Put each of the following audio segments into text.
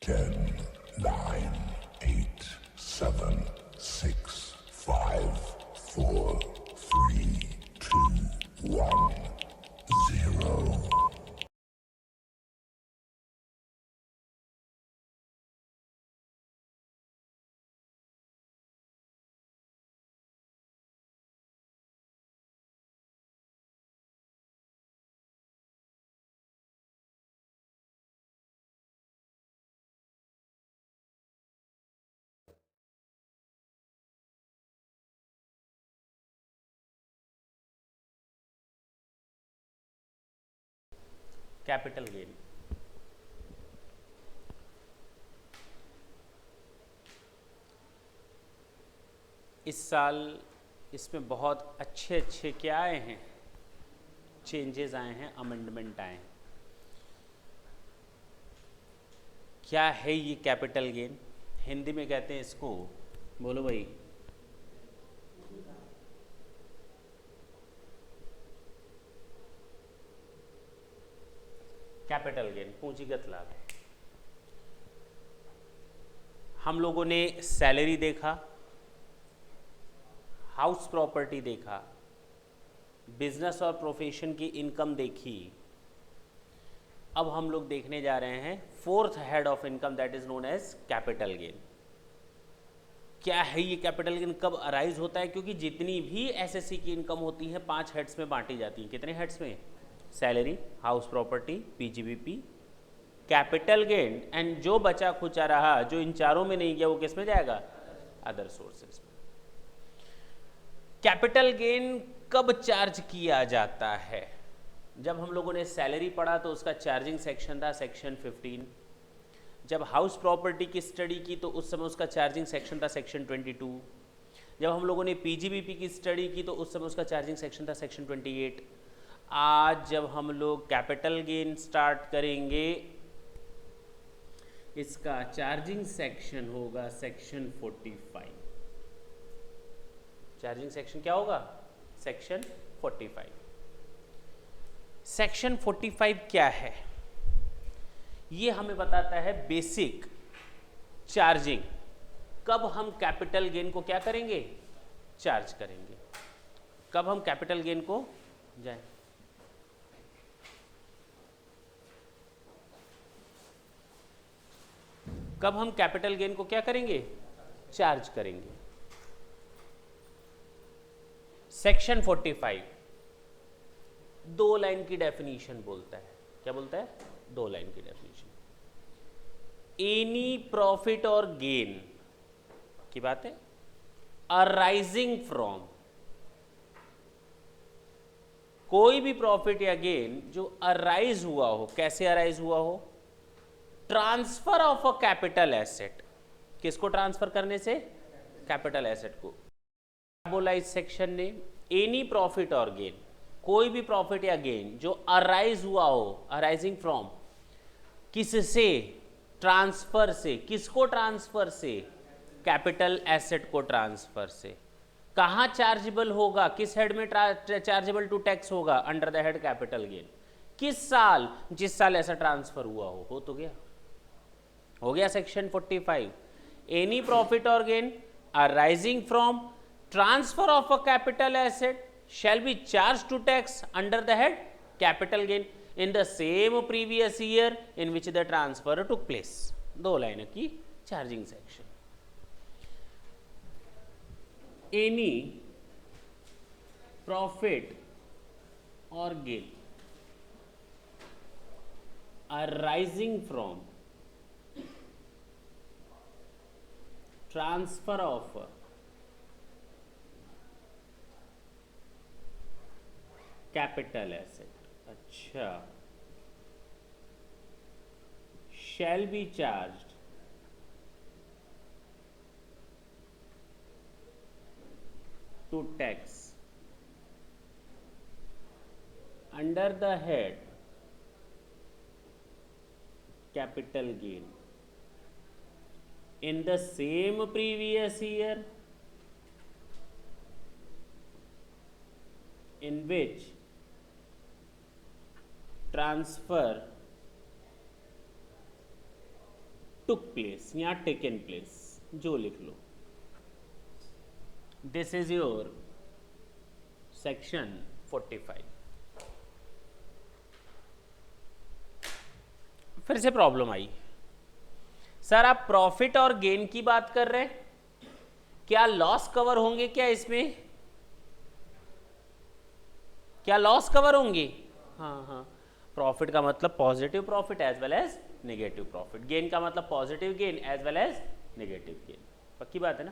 10, 9, 8, 7, 6, 5, 4, 3, 2, 1, 0. Capital gain. इस साल इसमें बहुत अच्छे अच्छे क्या आए हैं, चेंजेस आए हैं, अमेंडमेंट आए हैं। क्या है ये कैपिटल गेन? हिंदी में कहते हैं इसको, बोलो भाई। कैपिटल गेन, पूंजीगत लाभ। हम लोगों ने सैलरी देखा, हाउस प्रॉपर्टी देखा, बिजनेस और प्रोफेशन की इनकम देखी। अब हम लोग देखने जा रहे हैं fourth head of income, that is known as capital gain. क्या है ये कैपिटल गेन, कब अराइज होता है? क्योंकि जितनी भी एसएससी की इनकम होती है 5 हेड्स में बांटी जाती है। कितने हेड्स में? Salary, house property, PGBP, capital gain, and जो बचा खुचा रहा जो इन चारों में नहीं गया वो किस में जाएगा? अदर सोर्सेज में। कैपिटल गेन कब चार्ज किया जाता है? जब हम लोगों ने सैलरी पढ़ा तो उसका चार्जिंग सेक्शन था सेक्शन 15। जब हाउस प्रॉपर्टी की स्टडी की तो उस समय उसका चार्जिंग सेक्शन था सेक्शन 22। जब हम लोगों ने पीजीबीपी की स्टडी की तो उस समय उसका चार्जिंग सेक्शन था सेक्शन 28। आज जब हम लोग कैपिटल गेन स्टार्ट करेंगे, इसका चार्जिंग सेक्शन होगा सेक्शन 45। चार्जिंग सेक्शन क्या होगा? सेक्शन 45। सेक्शन 45 क्या है? ये हमें बताता है बेसिक चार्जिंग, कब हम कैपिटल गेन को क्या करेंगे? चार्ज करेंगे। कब हम कैपिटल गेन को जाए, कब हम कैपिटल गेन को क्या करेंगे? चार्ज करेंगे। सेक्शन 45 दो लाइन की डेफिनेशन बोलता है। क्या बोलता है? दो लाइन की डेफिनेशन। एनी प्रॉफिट और गेन की बात है, अराइजिंग फ्रॉम, कोई भी प्रॉफिट या गेन जो अराइज हुआ हो। कैसे अराइज हुआ हो? Transfer of a capital asset. किसको ट्रांसफर करने से? कैपिटल एसेट को। बोला इस सेक्शन ने, एनी प्रॉफिट और गेन, कोई भी प्रॉफिट या गेन जो अराइज हुआ हो, अराइजिंग फ्रॉम, किससे? ट्रांसफर से। किसको ट्रांसफर से? कैपिटल एसेट को ट्रांसफर से। कहां चार्जेबल होगा? किस हेड में चार्जेबल टू टैक्स होगा? Under the head capital gain. किस साल? जिस साल ऐसा ट्रांसफर हुआ हो तो गया, हो गया सेक्शन 45। एनी प्रॉफिट और gain arising from transfer of a capital asset shall be charged to tax under the head capital gain in the same previous year in which the transfer took place। दो लाइनों की charging section. Any profit और gain arising from transfer of capital asset, अच्छा, shall be charged to tax under the head capital gain in the same previous year in which transfer took place या taken place, जो लिख लो। This is your section 45। फिर से problem आई, sir आप profit और गेन की बात कर रहे हैं, क्या लॉस कवर होंगे क्या इसमें? क्या लॉस कवर होंगे? हाँ हाँ, प्रॉफिट का मतलब positive profit as well as negative profit, gain का मतलब positive gain as well as negative gain. पक्की बात है ना?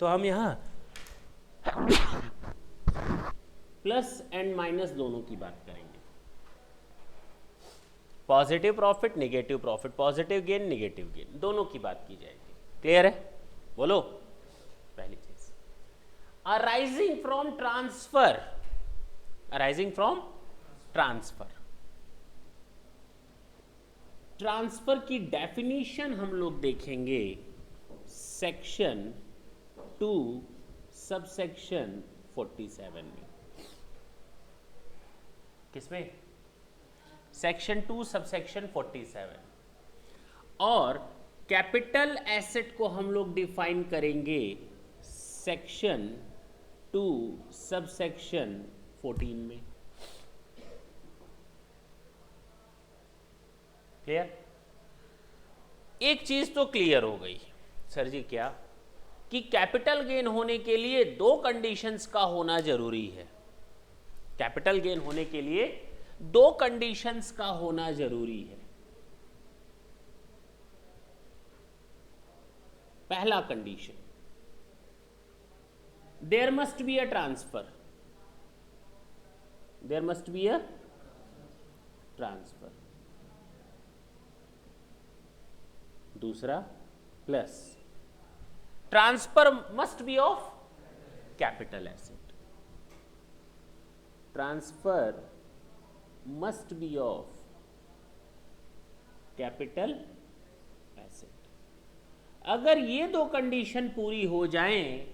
तो हम यहां प्लस एंड माइनस दोनों की बात करेंगे, positive profit negative profit, positive gain negative gain, दोनों की बात की जाएगी। क्लियर है? बोलो। पहली चीज, arising from transfer, arising from transfer. Transfer की डेफिनेशन हम लोग देखेंगे सेक्शन 2 सबसेक्शन 47 में। किसमें? Section 2 subsection 47। और कैपिटल एसेट को हम लोग डिफाइन करेंगे सेक्शन 2 सबसेक्शन 14 में। क्लियर? एक चीज तो क्लियर हो गई सर जी, क्या? कि कैपिटल गेन होने के लिए दो कंडीशंस का होना जरूरी है। कैपिटल गेन होने के लिए दो कंडीशंस का होना जरूरी है। पहला condition, there must be a transfer, there must be a transfer. दूसरा, plus transfer must be of capital asset, transfer must be of capital asset. अगर ये दो कंडीशन पूरी हो जाएं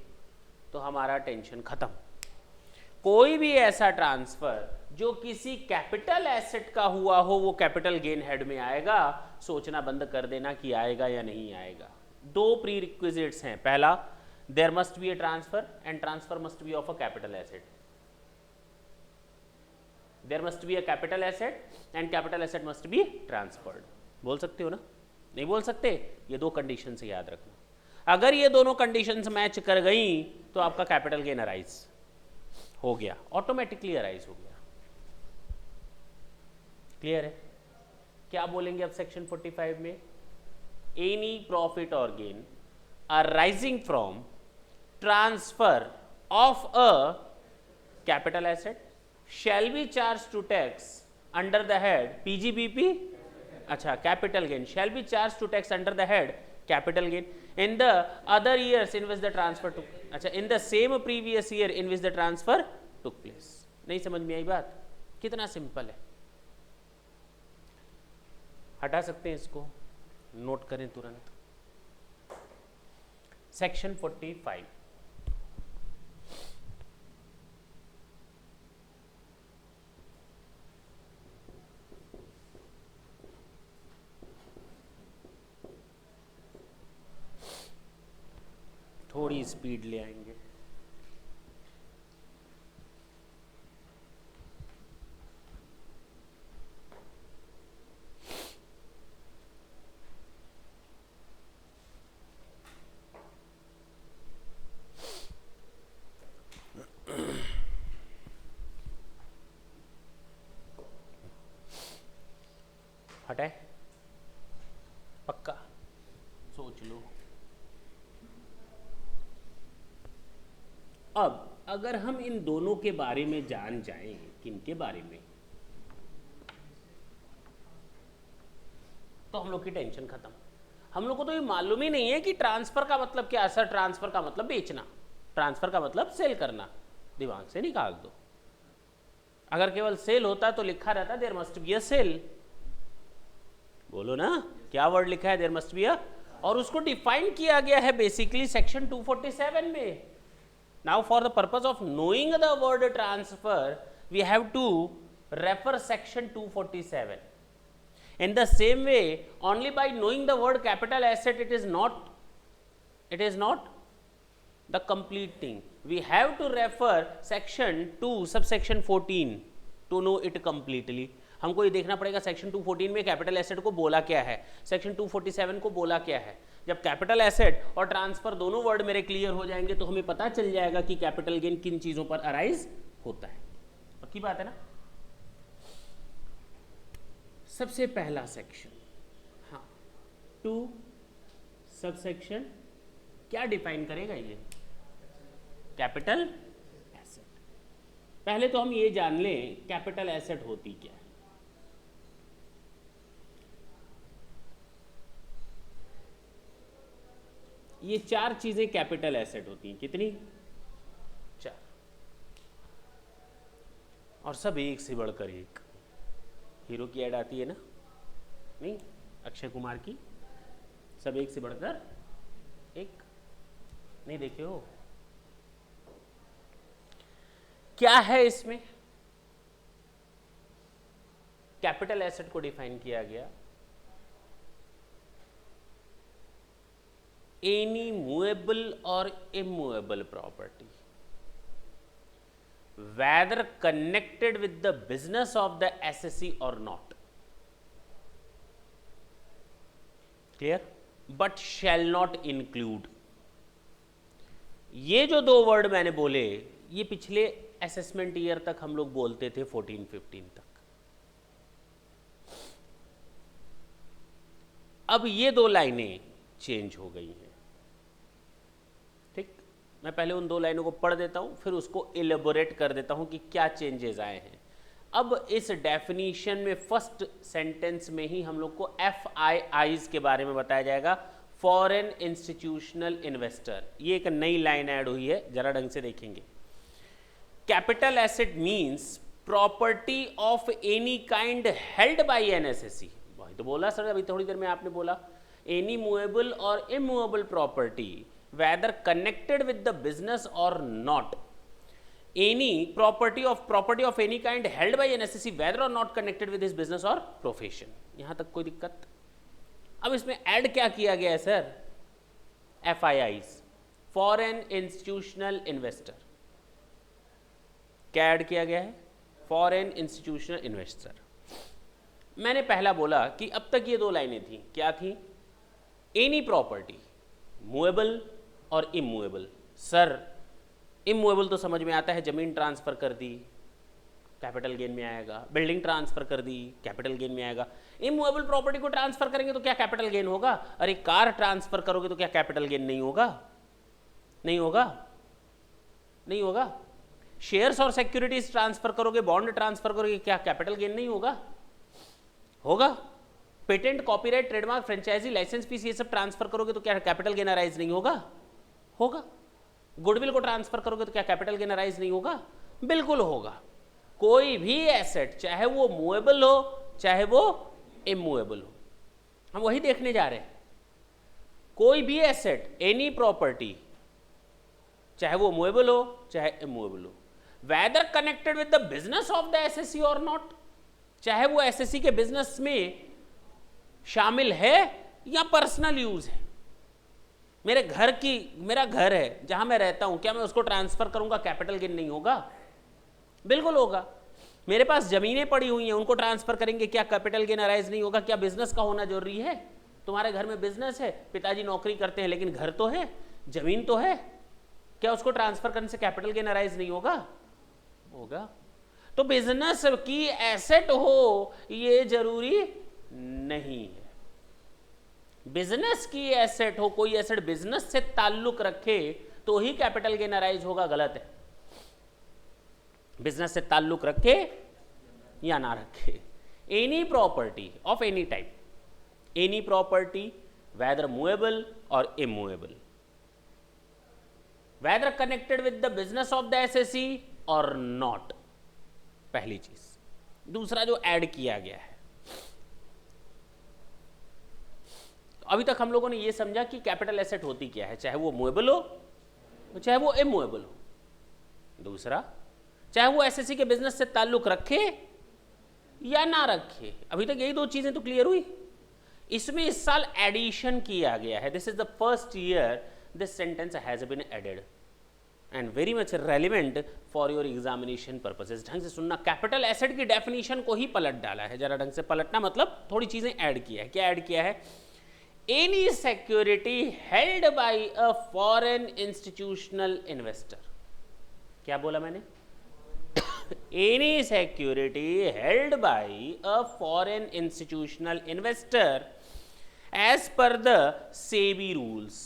तो हमारा टेंशन खत्म। कोई भी ऐसा ट्रांसफर जो किसी कैपिटल एसेट का हुआ हो वो कैपिटल गेन हेड में आएगा। सोचना बंद कर देना कि आएगा या नहीं आएगा। दो प्री रिक्विजिट्स हैं, पहला there must be a transfer and transfer must be of a capital asset. There must be a capital asset and capital asset must be transferred. बोल सकते हो ना? नहीं बोल सकते? ये दो कंडीशन से याद रखना। अगर ये दोनों कंडीशंस मैच कर गई तो आपका कैपिटल गेन अराइज हो गया, ऑटोमेटिकली अराइज हो गया। क्लियर है? क्या बोलेंगे अब सेक्शन 45 में? एनी प्रॉफिट और gain arising from transfer of a capital asset shall be charged to tax under the head PGBP. अच्छा, capital gain shall be charged to tax under the head capital gain in the other years in which the transfer took, अच्छा, in the same previous year in which the transfer took place। नहीं समझ में आई बात? कितना simple है। हटा सकते हैं इसको, नोट करें तुरंत। सेक्शन 45, थोड़ी स्पीड ले आएंगे। हटाए? पक्का? सोच लो। अब अगर हम इन दोनों के बारे में जान जाएं, किनके बारे में, तो हम लोग की टेंशन खत्म। हम लोग को तो ये मालूम ही नहीं है कि ट्रांसफर का मतलब क्या है। सर ट्रांसफर का मतलब बेचना, ट्रांसफर का मतलब सेल करना। दिमाग से निकाल दो। अगर केवल सेल होता तो लिखा रहता there must be a sale. बोलो ना, क्या वर्ड लिखा है? देयर मस्ट बी अ, और उसको डिफाइन किया गया है बेसिकली सेक्शन 247 में। Now for the purpose of knowing the word transfer, we have to refer section 247. In the same way, only by knowing the word capital asset, it is not the complete thing. We have to refer section 2 subsection 14 to know it completely. हमको ये देखना पड़ेगा section 214 में capital asset को बोला क्या है, section 247 को बोला क्या है. जब कैपिटल एसेट और ट्रांसफर दोनों वर्ड मेरे क्लियर हो जाएंगे तो हमें पता चल जाएगा कि कैपिटल गेन किन चीजों पर अराइज होता है. पक्की बात है ना. सबसे पहला सेक्शन, हाँ, 2 सबसेक्शन क्या डिफाइन करेगा ये कैपिटल एसेट. पहले तो हम ये जान लें कैपिटल एसेट होती क्या है. ये 4 चीजें कैपिटल एसेट होती हैं. कितनी? 4. और सब एक से बढ़कर एक. हीरो की ऐड आती है ना, नहीं, अक्षय कुमार की, सब एक से बढ़कर एक. नहीं देखे हो? क्या है इसमें? कैपिटल एसेट को डिफाइन किया गया एनी मूवेबल और immovable property whether connected with the business of the SSE or not. Clear? But shall not include. ये जो 2 वर्ड मैंने बोले ये पिछले असेसमेंट ईयर तक हम लोग बोलते थे 14-15 तक. अब ये 2 लाइनें चेंज हो गई हैं. ठीक, मैं पहले उन 2 लाइनों को पढ़ देता हूं, फिर उसको इलेबोरेट कर देता हूं कि क्या चेंजेस आए हैं. अब इस डेफिनीशन में फर्स्ट सेंटेंस में ही हम लोग को FIIs के बारे में बताया जाएगा, फॉरेन इंस्टीट्यूशनल इन्वेस्टर. ये एक नई लाइन ऐड हुई है, जरा ढंग से देखेंगे. Capital asset means property of any kind held by an assessee. वही तो बोला सर अभी थोड़ी देर में आपने बोला, एनी मूवेबल और immovable property whether connected with the business or not. Any property of any kind held by an SSE whether or not connected with his business or profession. यहां तक कोई दिक्कत? अब इसमें ऐड क्या किया गया है sir? FIIs, foreign institutional investor. क्या ऐड किया गया है? Foreign institutional investor. मैंने पहला बोला कि अब तक ये 2 लाइनें थी. क्या थी? एनी प्रॉपर्टी मूवेबल और इमूवेबल. सर इमूवेबल तो समझ में आता है, जमीन ट्रांसफर कर दी कैपिटल गेन में आएगा, बिल्डिंग ट्रांसफर कर दी कैपिटल गेन में आएगा. इमूवेबल प्रॉपर्टी को ट्रांसफर करेंगे तो क्या कैपिटल गेन होगा? अरे कार ट्रांसफर करोगे तो क्या कैपिटल गेन नहीं होगा? नहीं होगा, नहीं होगा. शेयर्स और सिक्योरिटीज ट्रांसफर करोगे, बॉन्ड ट्रांसफर करोगे, क्या कैपिटल गेन नहीं होगा? होगा. Patent, copyright, trademark, franchisee, licence fees, ये सब ट्रांसफर करोगे तो क्या कैपिटल गेन अराइज नहीं होगा? होगा. गुडविल को ट्रांसफर करोगे तो क्या कैपिटल गेन अराइज नहीं होगा? बिल्कुल होगा. कोई भी एसेट चाहे वो मूवेबल हो चाहे वो इमूवेबल हो, हम वही देखने जा रहे हैं. कोई भी एसेट, एनी प्रॉपर्टी, चाहे वो मूवेबल हो चाहे इमूवेबल हो, whether connected with the business of the assessee और नॉट, चाहे वो एसएससी के बिजनेस में शामिल है या पर्सनल यूज है. मेरा घर है जहां मैं रहता हूं, क्या मैं उसको ट्रांसफर करूंगा कैपिटल गेन नहीं होगा? बिल्कुल होगा. मेरे पास जमीनें पड़ी हुई हैं, उनको ट्रांसफर करेंगे, क्या कैपिटल गेन अराइज नहीं होगा? क्या बिजनेस का होना जरूरी है? तुम्हारे घर में बिजनेस है, पिताजी नौकरी करते हैं लेकिन घर तो है, जमीन तो है, क्या उसको ट्रांसफर करने से कैपिटल गेन अराइज नहीं होगा? होगा. तो बिजनेस की एसेट हो ये जरूरी नहीं है. बिजनेस की एसेट हो, कोई एसेट बिजनेस से ताल्लुक रखे तो ही कैपिटल गेन अराइज होगा, गलत है. बिजनेस से ताल्लुक रखे या ना रखे, any property of any type, any property whether movable और immovable, whether connected with the business of the assessee और नॉट. पहली चीज. दूसरा जो ऐड किया गया है, अभी तक हम लोगों ने यह समझा कि कैपिटल एसेट होती क्या है, चाहे वो मूवेबल हो चाहे वो इमूवेबल हो. दूसरा, चाहे वो एसएससी के बिजनेस से ताल्लुक रखे या ना रखे। अभी तक यही दो चीजें तो क्लियर हुई। इसमें इस साल एडिशन किया गया है, this is the first year this sentence has been added and very much relevant for your examination purposes. ढंग से सुनना, कैपिटल एसेट की डेफिनेशन को ही पलट डाला है, जरा ढंग से पलटना, मतलब थोड़ी चीजें ऐड किया है। क्या ऐड किया है? Any security held by a foreign institutional investor. क्या बोला मैंने? Any security held by a foreign institutional investor as per the SEBI rules,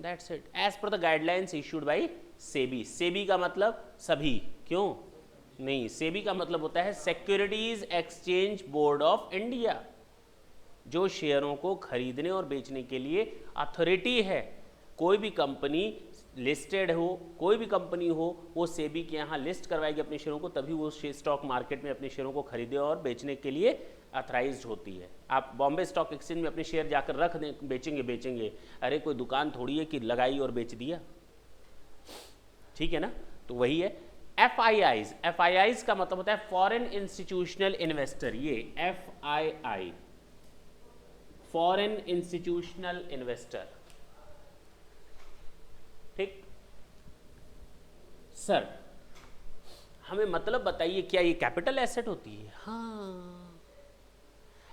that's it, as per the guidelines issued by SEBI. SEBI का मतलब सभी, क्यों नहीं, सेबी का मतलब होता है securities exchange board of India, जो शेयरों को खरीदने और बेचने के लिए अथॉरिटी है। कोई भी कंपनी लिस्टेड हो, कोई भी कंपनी हो, वो सेबी के यहाँ लिस्ट करवाएगी अपने शेयरों को, तभी वो स्टॉक मार्केट में अपने शेयरों को खरीदे और बेचने के लिए अथराइज्ड होती है। आप बॉम्बे स्टॉक एक्सचेंज में अपने शेयर जाकर रख दें, बेचेंगे, अरे कोई दुकान थोड़ी है कि लगाई और बेच दिया, ठीक है ना? तो वही है FIIs। FIIs का मतलब होता है फॉरेन इंस्टीट्यूशनल इन्वेस्टर। ये FII, फॉरेन इंस्टीट्यूशनल इन्वेस्टर, ठीक। सर हमें मतलब बताइए, क्या ये कैपिटल एसेट होती है? हाँ,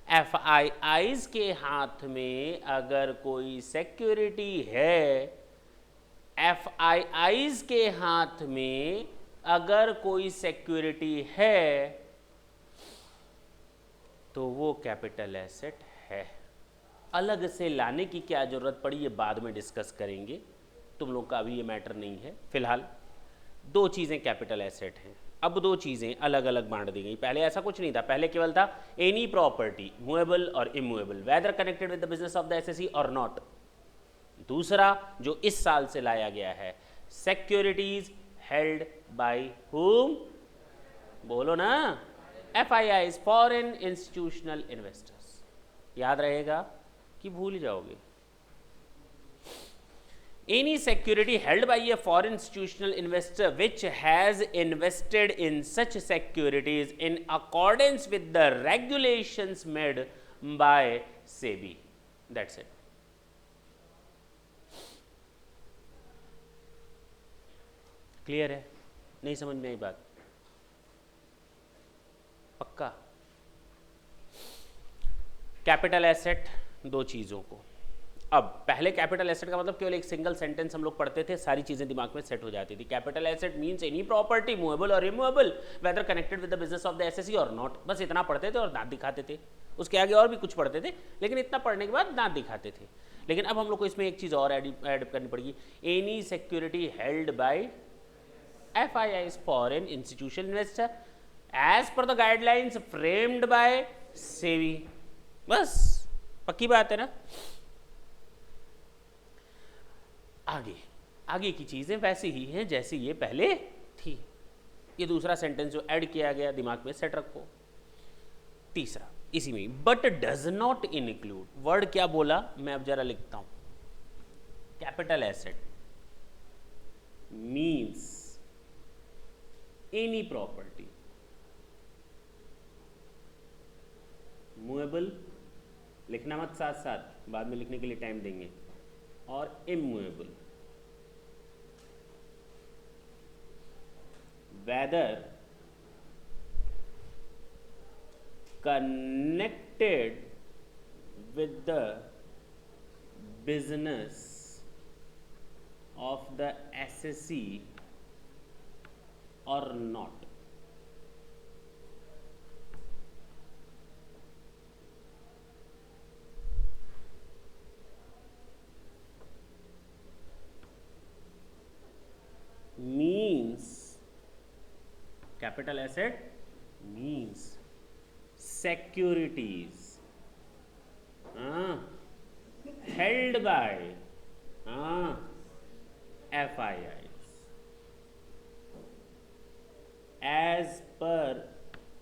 FIIs के हाथ में अगर कोई सिक्योरिटी है, FIIs के हाथ में अगर कोई सिक्योरिटी है तो वो कैपिटल एसेट है। अलग से लाने की क्या जरूरत पड़ी, ये बाद में डिस्कस करेंगे, तुम लोग का अभी ये मैटर नहीं है। फिलहाल दो चीज़ें कैपिटल एसेट हैं, अब दो चीज़ें अलग अलग बांट दी गई। पहले ऐसा कुछ नहीं था, पहले केवल था एनी प्रॉपर्टी मूवेबल और immovable whether connected with the business of the assessee और नॉट। दूसरा जो इस साल से लाया गया है, सिक्योरिटीज हेल्ड बाय हुम, बोलो ना, FIIs, फॉरेन इंस्टीट्यूशनल इन्वेस्टर्स। याद रहेगा कि भूल जाओगे? Any security held by a foreign institutional investor which has invested in such securities in accordance with the regulations made by SEBI. That's it. Clear है? नहीं समझ में आई बात? पक्का? कैपिटल एसेट दो चीज़ों को, अब पहले कैपिटल एसेट का मतलब केवल एक सिंगल सेंटेंस हम लोग पढ़ते थे, सारी चीजें दिमाग में सेट हो जाती थी। Capital asset means any property movable और immovable whether connected with the business of the assessee और नॉट। बस इतना पढ़ते थे और दांत दिखाते थे, उसके आगे और भी कुछ पढ़ते थे, लेकिन इतना पढ़ने के बाद दांत दिखाते थे। लेकिन अब हम लोग को इसमें एक चीज और ऐड करनी पड़ेगी, any security held by FIIs, foreign institutional investor, as per the guidelines framed by SEBI. बस पक्की बात है ना? आगे की चीजें वैसी ही हैं जैसी ये पहले थी। ये दूसरा सेंटेंस जो ऐड किया गया दिमाग में सेट रखो। तीसरा इसी में, but does not include, word क्या बोला मैं अब जरा लिखता हूं। Capital asset means any property movable, लिखना मत साथ साथ, बाद में लिखने के लिए टाइम देंगे, और immovable whether connected with the business of the assessee और not. means capital asset means securities held by FIIs as per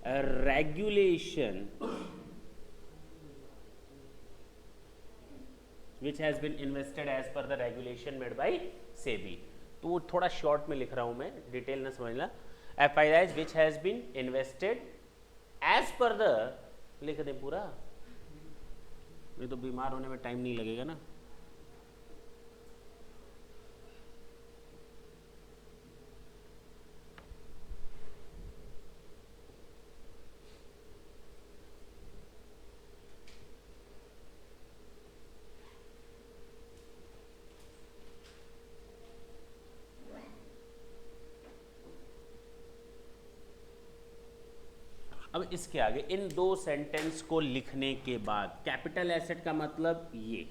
a regulation which has been invested as per the regulation made by SEBI। तो वो थोड़ा short में लिख रहा हूं मैं, detail ना समझना। FIIs which has been invested as per the, लिख दें पूरा, नहीं तो बीमार होने में टाइम नहीं लगेगा ना। अब इसके आगे इन दो सेंटेंस को लिखने के बाद कैपिटल एसेट का मतलब ये,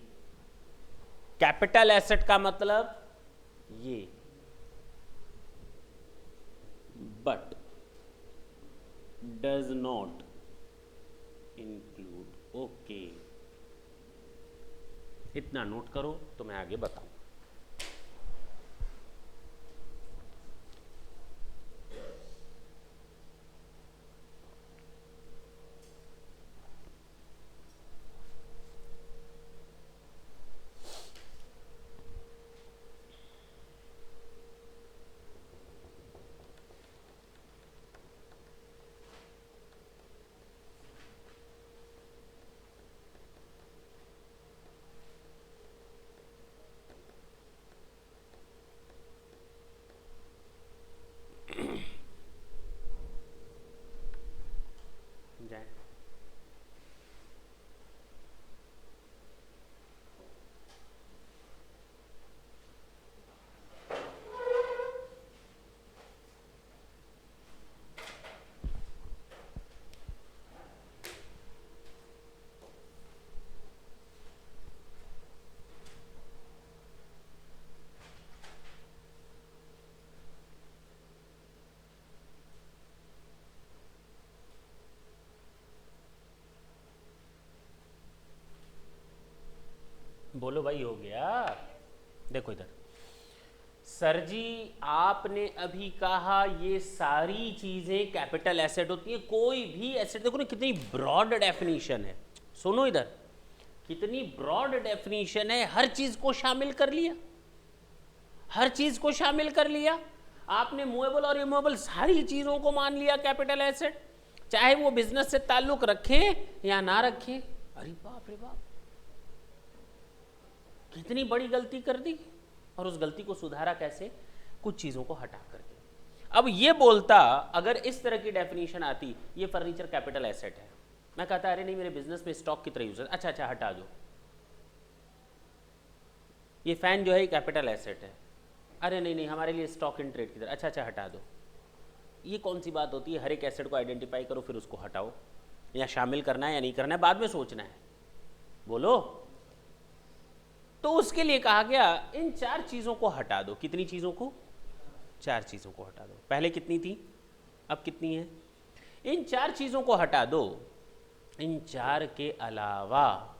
कैपिटल एसेट का मतलब ये, but does not include, okay, इतना नोट करो तो मैं आगे बताऊं। जाए बोलो भाई, हो गया? देखो इधर, सर जी आपने अभी कहा ये सारी चीजें कैपिटल एसेट होती है, कोई भी एसेट, देखो ना कितनी ब्रॉड डेफिनेशन है, सुनो इधर, कितनी ब्रॉड डेफिनेशन है, हर चीज को शामिल कर लिया, हर चीज को शामिल कर लिया आपने, मूवेबल और इमूवेबल सारी चीजों को मान लिया कैपिटल एसेट, चाहे वो बिजनेस से ताल्लुक रखें या ना रखें। अरे बाप रे बाप, कितनी बड़ी गलती कर दी, और उस गलती को सुधारा कैसे? कुछ चीजों को हटा करके। अब ये बोलता, अगर इस तरह की डेफिनेशन आती, ये फर्नीचर कैपिटल एसेट है, मैं कहता अरे नहीं मेरे बिजनेस में स्टॉक की तरह यूज है, अच्छा अच्छा हटा दो, ये फैन जो है कैपिटल एसेट है, अरे नहीं नहीं हमारे लिए स्टॉक इन ट्रेड की तरह, अच्छा अच्छा हटा दो। ये कौन सी बात होती है? हर एक एसेट को आइडेंटिफाई करो फिर उसको हटाओ, या शामिल करना है या नहीं करना है बाद में सोचना है, बोलो। तो उसके लिए कहा गया इन चार चीजों को हटा दो। कितनी चीजों को? चार चीजों को हटा दो। पहले कितनी थी, अब कितनी है? इन चार चीजों को हटा दो। इन चार के अलावा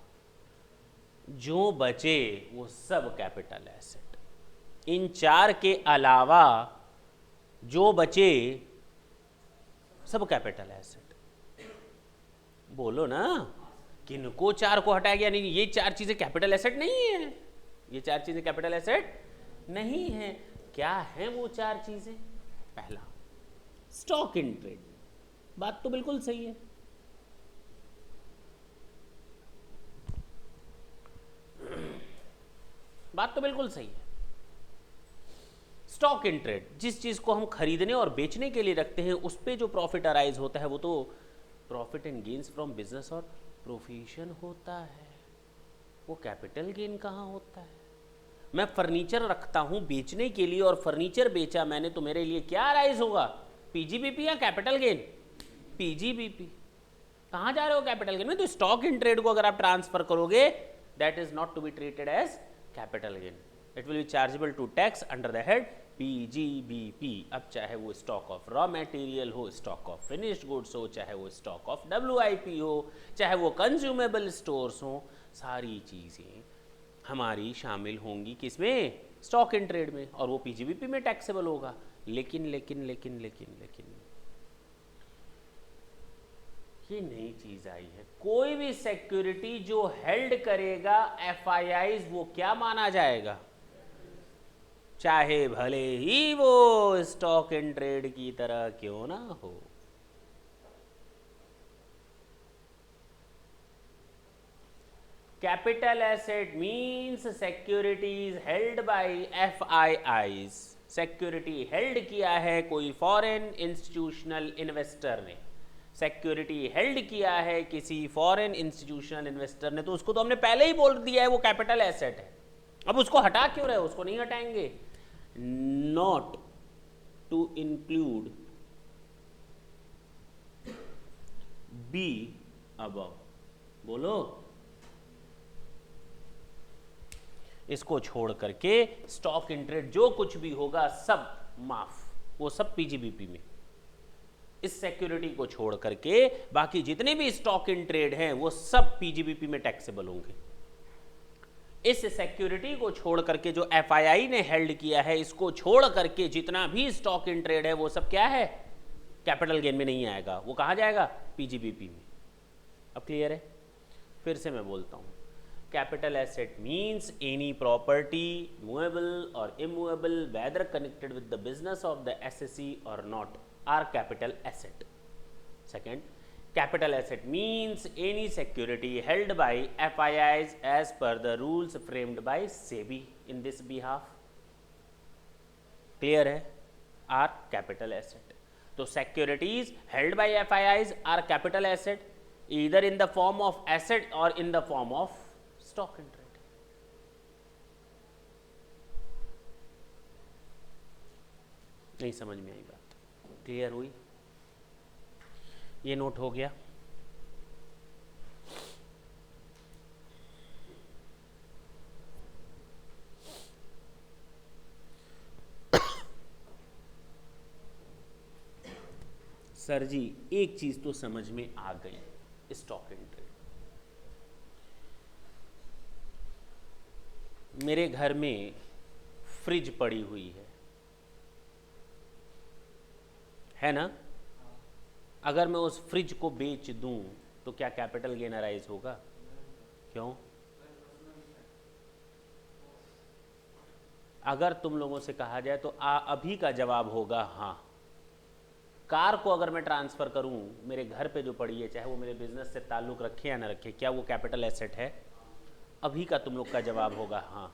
जो बचे वो सब कैपिटल एसेट। इन चार के अलावा जो बचे सब कैपिटल एसेट। बोलो ना, किनको चार को हटाया गया? नहीं, ये चार चीजें कैपिटल एसेट नहीं है, ये चार चीजें कैपिटल एसेट नहीं है। क्या है वो चार चीजें? पहला, स्टॉक इन ट्रेड। बात तो बिल्कुल सही है, बात तो बिल्कुल सही है। स्टॉक इन ट्रेड, जिस चीज को हम खरीदने और बेचने के लिए रखते हैं उस पे जो प्रॉफिट अराइज होता है वो तो profit and gains from business और प्रोफेशन होता है, वो कैपिटल गेन कहाँ होता है? मैं फर्नीचर रखता हूं बेचने के लिए और फर्नीचर बेचा मैंने, तो मेरे लिए क्या अराइज होगा? पीजीबीपी या कैपिटल गेन? पीजीबीपी। कहाँ जा रहे हो कैपिटल गेन में? तो स्टॉक इन ट्रेड को अगर आप ट्रांसफर करोगे, that is not to be treated as capital gain, it will be chargeable to tax under the head PGBP. अब चाहे वो स्टॉक ऑफ रॉ मटेरियल हो, स्टॉक ऑफ फिनिश्ड गुड्स हो, चाहे वो स्टॉक ऑफ डब्ल्यूआईपी हो, चाहे वो कंज्यूमेबल स्टोर्स हो, सारी चीजें हमारी शामिल होंगी किसमें? स्टॉक इन ट्रेड में, और वो पीजीबीपी में टैक्सेबल होगा। लेकिन लेकिन लेकिन लेकिन लेकिन ये नई चीज आई है, कोई भी सिक्योरिटी जो हेल्ड करेगा एफआईआईज, वो क्या माना जाएगा? चाहे भले ही वो स्टॉक इन ट्रेड की तरह क्यों ना हो। Capital asset means securities held by FIIs। Security held किया है कोई फॉरेन इंस्टीट्यूशनल इन्वेस्टर ने, सिक्योरिटी हेल्ड किया है किसी फॉरेन इंस्टीट्यूशनल इन्वेस्टर ने, तो उसको तो हमने पहले ही बोल दिया है वो कैपिटल एसेट है। अब उसको हटा क्यों रहे, उसको नहीं हटाएंगे। Not to include be above, बोलो। इसको छोड़ करके स्टॉक इन ट्रेड जो कुछ भी होगा सब माफ, वो सब पीजीबीपी में। इस सिक्योरिटी को छोड़ करके बाकी जितने भी स्टॉक इन ट्रेड हैं वो सब पीजीबीपी में टैक्सेबल होंगे। इस सिक्योरिटी को छोड़ करके जो FII ने हेल्ड किया है, इसको छोड़ करके जितना भी स्टॉक इन ट्रेड है वो सब क्या है, कैपिटल गेन में नहीं आएगा, वो कहाँ जाएगा, पीजीबीपी में। अब क्लियर है? फिर से मैं बोलता हूँ, capital asset means any property movable और immovable whether connected with the business of the SSE और not are capital asset. Second, capital asset means any security held by FIIs as per the rules framed by SEBI in this behalf। clear है? are capital asset। तो securities held by FIIs are capital asset either in the form of asset or in the form of stock in trade। नहीं समझ में आई बात? Clear हुई? ये note हो गया। सर जी एक चीज तो समझ में आ गई, स्टॉक इन ट्रेड। मेरे घर में फ्रिज पड़ी हुई है ना? अगर मैं उस फ्रिज को बेच दूं तो क्या कैपिटल गेन अराइज होगा? क्यों? अगर तुम लोगों से कहा जाए तो अभी का जवाब होगा हाँ। कार को अगर मैं ट्रांसफर करूं मेरे घर पे जो पड़ी है, चाहे वो मेरे बिजनेस से ताल्लुक रखे या ना रखे, क्या वो कैपिटल एसेट है? अभी का तुम लोग का जवाब होगा हाँ।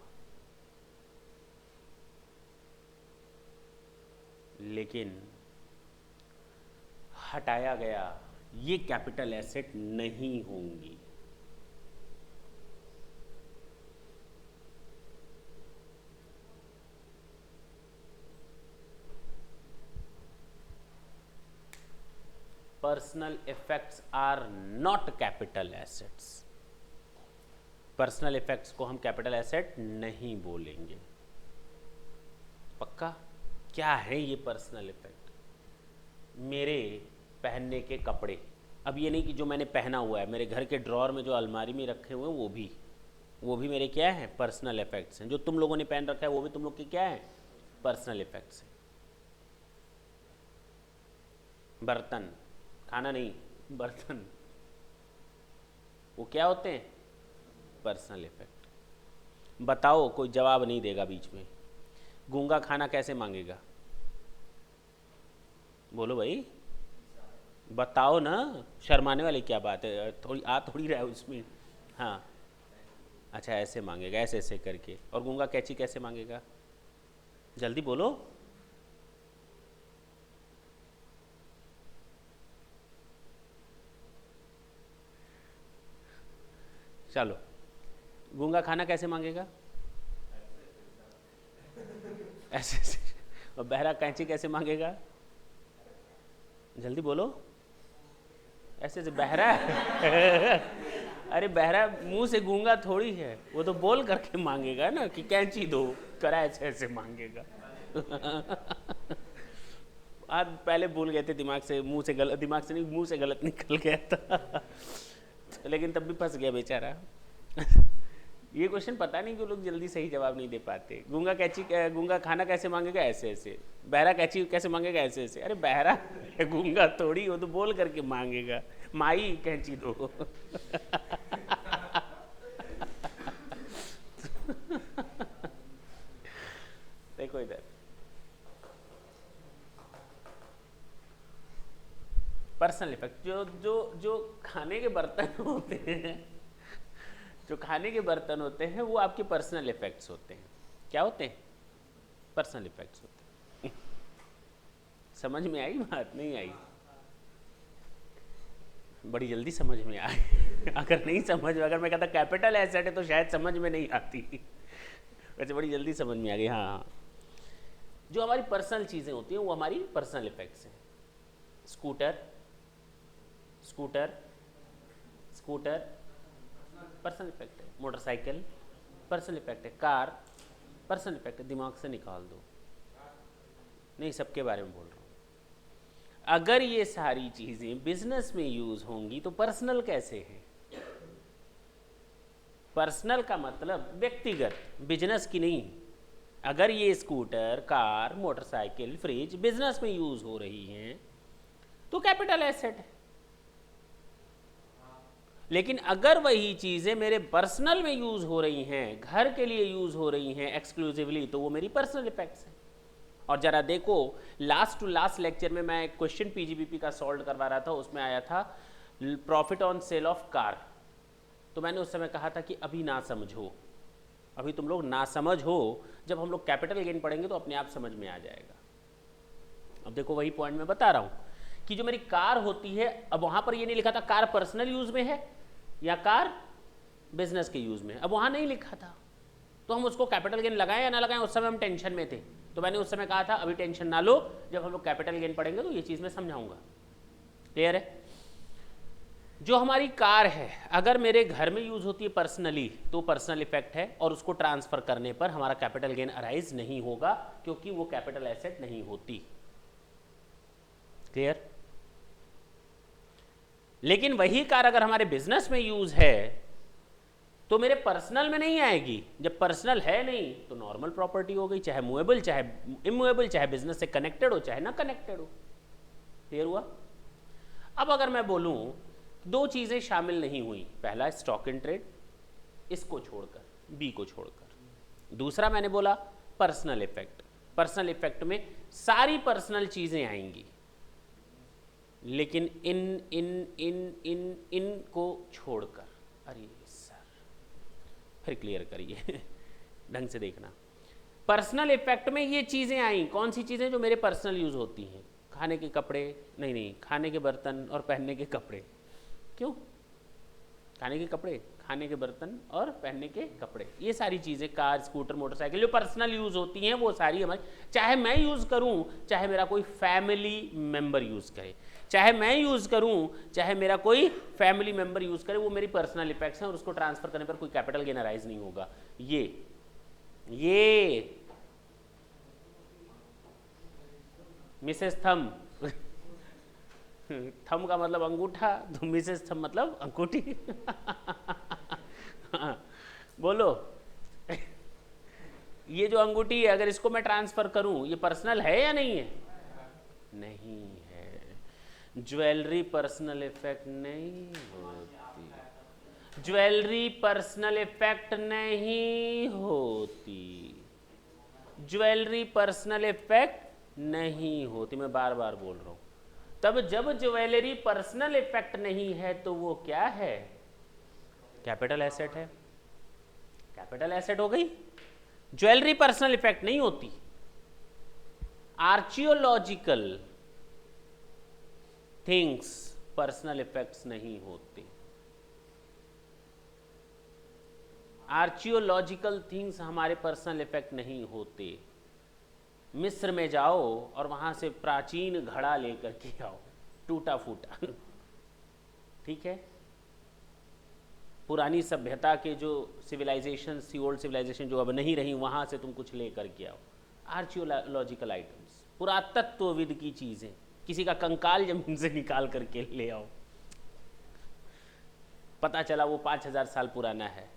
लेकिन हटाया गया, ये कैपिटल एसेट नहीं होंगी। Personal effects are not capital assets. Personal effects को हम कैपिटल एसेट नहीं बोलेंगे। पक्का? क्या है ये पर्सनल इफेक्ट? मेरे पहनने के कपड़े, अब ये नहीं कि जो मैंने पहना हुआ है, मेरे घर के ड्रॉर में जो अलमारी में रखे हुए हैं वो भी मेरे क्या हैं, पर्सनल इफेक्ट्स हैं। जो तुम लोगों ने पहन रखा है वो भी तुम लोग के क्या है, पर्सनल इफेक्ट्स हैं। बर्तन, खाना नहीं, बर्तन, वो क्या होते हैं, पर्सनल इफेक्ट। बताओ, कोई जवाब नहीं देगा बीच में। गूंगा खाना कैसे मांगेगा? बोलो भाई, बताओ ना, शर्माने वाली क्या बात है? थोड़ी रहा है उसमें। हाँ अच्छा, ऐसे मांगेगा, ऐसे ऐसे करके। और गूंगा कैंची कैसे मांगेगा? जल्दी बोलो। चलो, गूंगा खाना कैसे मांगेगा? ऐसे ऐसे। और बहरा कैंची कैसे मांगेगा? जल्दी बोलो। ऐसे ऐसे। बहरा अरे बहरा मुंह से गूंगा थोड़ी है, वो तो बोल करके मांगेगा ना कि कैंची दो, करा ऐसे ऐसे मांगेगा। आज पहले भूल गए थे, दिमाग से नहीं, मुंह से गलत निकल गया था। लेकिन तब भी फंस गया बेचारा। ये क्वेश्चन पता नहीं क्यों लोग जल्दी सही जवाब नहीं दे पाते। गूंगा खाना कैसे मांगेगा? ऐसे ऐसे। बहरा कैंची कैसे मांगेगा? ऐसे ऐसे। अरे बहरा गूंगा थोड़ी, वो तो बोल करके मांगेगा, माई कैंची दो। देखो इधर, पर्सनल इफेक्ट, जो खाने के बर्तन होते हैं, जो खाने के बर्तन होते हैं वो आपके पर्सनल इफेक्ट्स होते हैं। क्या होते हैं? पर्सनल इफेक्ट्स होते हैं। समझ में आई बात? नहीं आई? बड़ी जल्दी समझ में आई। अगर नहीं समझ में, अगर मैं कहता कैपिटल एसेट है तो शायद समझ में नहीं आती। वैसे बड़ी जल्दी समझ में आ गई। हाँ हाँ, जो हमारी पर्सनल चीज़ें होती हैं वो हमारी पर्सनल इफेक्ट्स हैं। Scooter, scooter, scooter personal effect है। मोटरसाइकिल पर्सनल इफेक्ट है। कार पर्सनल इफेक्ट है। दिमाग से निकाल दो, नहीं सबके बारे में बोल रहा हूँ। अगर ये सारी चीज़ें बिजनेस में यूज होंगी तो पर्सनल कैसे है? पर्सनल का मतलब व्यक्तिगत, बिजनेस की नहीं। अगर ये scooter, car, motorcycle, fridge business में यूज हो रही हैं तो कैपिटल एसेट है। लेकिन अगर वही चीज़ें मेरे पर्सनल में यूज हो रही हैं, घर के लिए यूज हो रही हैं एक्सक्लूसिवली, तो वो मेरी पर्सनल इफेक्ट्स हैं। और जरा देखो, लास्ट टू लास्ट लेक्चर में मैं एक क्वेश्चन पीजीबीपी का सॉल्व करवा रहा था, उसमें आया था profit on sale of car. तो मैंने उस समय कहा था कि अभी ना समझो, अभी तुम लोग ना समझ हो, जब हम लोग कैपिटल गेन पढ़ेंगे तो अपने आप समझ में आ जाएगा। अब देखो वही पॉइंट मैं बता रहा हूं कि जो मेरी कार होती है, अब वहां पर ये नहीं लिखा था कार पर्सनल यूज में है या कार बिजनेस के यूज में, अब वहां नहीं लिखा था, तो हम उसको कैपिटल गेन लगाएं या ना लगाएं, उस समय हम टेंशन में थे। तो मैंने उस समय कहा था अभी टेंशन ना लो, जब हम लोग कैपिटल गेन पढ़ेंगे तो ये चीज़ मैं समझाऊंगा। क्लियर है? जो हमारी कार है अगर मेरे घर में यूज होती है पर्सनली तो पर्सनल इफेक्ट है, और उसको ट्रांसफर करने पर हमारा कैपिटल गेन अराइज नहीं होगा क्योंकि वो कैपिटल एसेट नहीं होती। क्लियर? लेकिन वही कार अगर हमारे बिजनेस में यूज है तो मेरे पर्सनल में नहीं आएगी। जब पर्सनल है नहीं तो नॉर्मल प्रॉपर्टी हो गई, चाहे मूवेबल चाहे इमूवेबल, चाहे बिजनेस से कनेक्टेड हो चाहे ना कनेक्टेड हो। क्लियर हुआ? अब अगर मैं बोलूं दो चीजें शामिल नहीं हुई, पहला स्टॉक इन ट्रेड, इसको छोड़कर, बी को छोड़कर, दूसरा मैंने बोला पर्सनल इफेक्ट। पर्सनल इफेक्ट में सारी पर्सनल चीजें आएंगी, लेकिन इन को छोड़कर। अरे फिर क्लियर करिए, ढंग से देखना। पर्सनल इफेक्ट में ये चीज़ें आई, कौन सी चीज़ें? जो मेरे पर्सनल यूज़ होती हैं। खाने के कपड़े नहीं, खाने के बर्तन और पहनने के कपड़े। क्यों? खाने के कपड़े, खाने के बर्तन और पहनने के कपड़े, ये सारी चीज़ें, कार, स्कूटर, मोटरसाइकिल जो पर्सनल यूज़ होती हैं वो सारी हमारी, चाहे मैं यूज़ करूं चाहे मेरा कोई फैमिली मेंबर यूज़ करे, चाहे मैं यूज़ करूं चाहे मेरा कोई फैमिली मेंबर यूज़ करे, वो मेरी पर्सनल इफेक्ट्स हैं और उसको ट्रांसफर करने पर कोई कैपिटल गेन अराइज नहीं होगा। ये मिसेस थम, थम का मतलब अंगूठा, तो मिसेस थम मतलब अंगूठी। बोलो, ये जो अंगूठी है अगर इसको मैं ट्रांसफर करूं, ये पर्सनल है या नहीं है? नहीं है। ज्वेलरी पर्सनल इफेक्ट नहीं होती, ज्वेलरी पर्सनल इफेक्ट नहीं होती, ज्वेलरी पर्सनल इफेक्ट नहीं होती। मैं बार बार बोल रहा हूं। तब जब ज्वेलरी पर्सनल इफेक्ट नहीं है तो वो क्या है? कैपिटल एसेट है। कैपिटल एसेट हो गई। ज्वेलरी पर्सनल इफेक्ट नहीं होती। आर्चियोलॉजिकल थिंग्स पर्सनल इफेक्ट्स नहीं होते। आर्चियोलॉजिकल थिंग्स हमारे पर्सनल इफेक्ट नहीं होते। मिस्र में जाओ और वहां से प्राचीन घड़ा लेकर के आओ, टूटा फूटा, ठीक है, पुरानी सभ्यता के जो सिविलाइजेशन, सी ओल्ड सिविलाइजेशन जो अब नहीं रही, वहां से तुम कुछ लेकर के आओ। आर्चियोलॉजिकल आइटम्स, पुरातत्वविद की चीजें, किसी का कंकाल जमीन से निकाल करके ले आओ, पता चला वो 5000 साल पुराना है।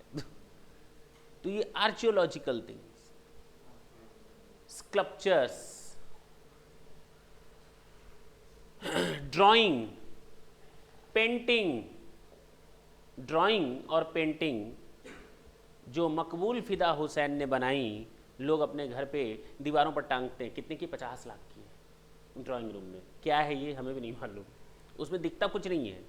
तो ये archaeological things, sculptures, drawing, painting, drawing और पेंटिंग जो मकबूल फिदा हुसैन ने बनाई, लोग अपने घर पे दीवारों पर टांगते हैं। कितने की? 50 लाख की है ड्राइंग रूम में। क्या है ये? हमें भी नहीं मालूम। उसमें दिखता कुछ नहीं है,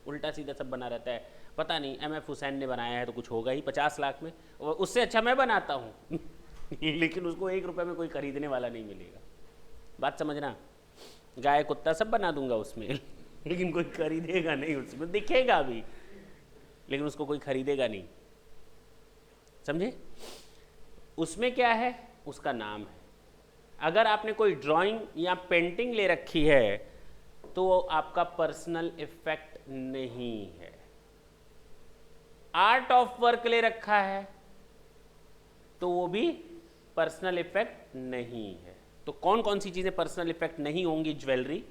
उल्टा सीधा सब बना रहता है, पता नहीं MF हुसैन ने बनाया है तो कुछ होगा ही 50 लाख में, और उससे अच्छा मैं बनाता हूँ लेकिन उसको 1 रुपये में कोई खरीदने वाला नहीं मिलेगा। बात समझना, गाय कुत्ता सब बना दूंगा उसमें लेकिन कोई खरीदेगा नहीं, उसमें दिखेगा भी लेकिन उसको कोई खरीदेगा नहीं, समझे? उसमें क्या है, उसका नाम है। अगर आपने कोई ड्राइंग या पेंटिंग ले रखी है तो वो आपका पर्सनल इफेक्ट नहीं है। आर्ट ऑफ वर्क ले रखा है तो वो भी पर्सनल इफेक्ट नहीं है। तो कौन कौन सी चीजें पर्सनल इफेक्ट नहीं होंगी? Jewellery,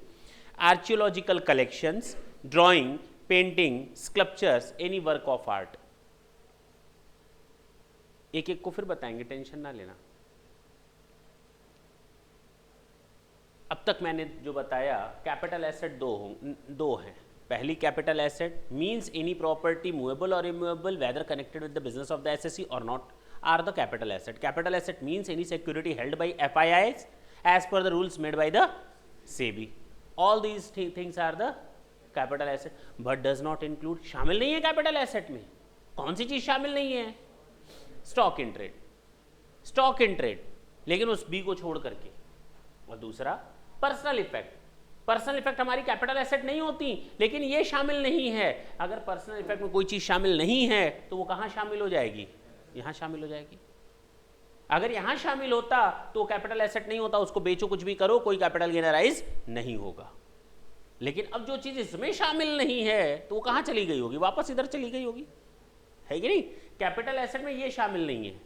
archaeological collections, drawing, painting, sculptures, any work of art. एक एक को फिर बताएंगे, टेंशन ना लेना। अब तक मैंने जो बताया, कैपिटल एसेट दो हैं। पहली capital asset means any property movable और immovable whether connected with the business of the assessee और not are the capital asset. Capital asset means any security held by FIIs as per the rules made by the SEBI. All these things are the capital asset, but does not include, शामिल नहीं है capital asset में। कौन सी चीज शामिल नहीं है? Stock in trade, stock in trade, लेकिन उस बी को छोड़ करके। और दूसरा पर्सनल इफेक्ट। पर्सनल इफेक्ट हमारी कैपिटल एसेट नहीं होती, लेकिन ये शामिल नहीं है। अगर पर्सनल इफेक्ट में कोई चीज शामिल नहीं है तो वो कहां शामिल हो जाएगी? यहां शामिल हो जाएगी। अगर यहां शामिल होता तो कैपिटल एसेट नहीं होता, उसको बेचो कुछ भी करो, कोई कैपिटल गेन राइज नहीं होगा। लेकिन अब जो चीज इसमें शामिल नहीं है तो वो कहां चली गई होगी? वापस इधर चली गई होगी, है कि नहीं? कैपिटल एसेट में ये शामिल नहीं है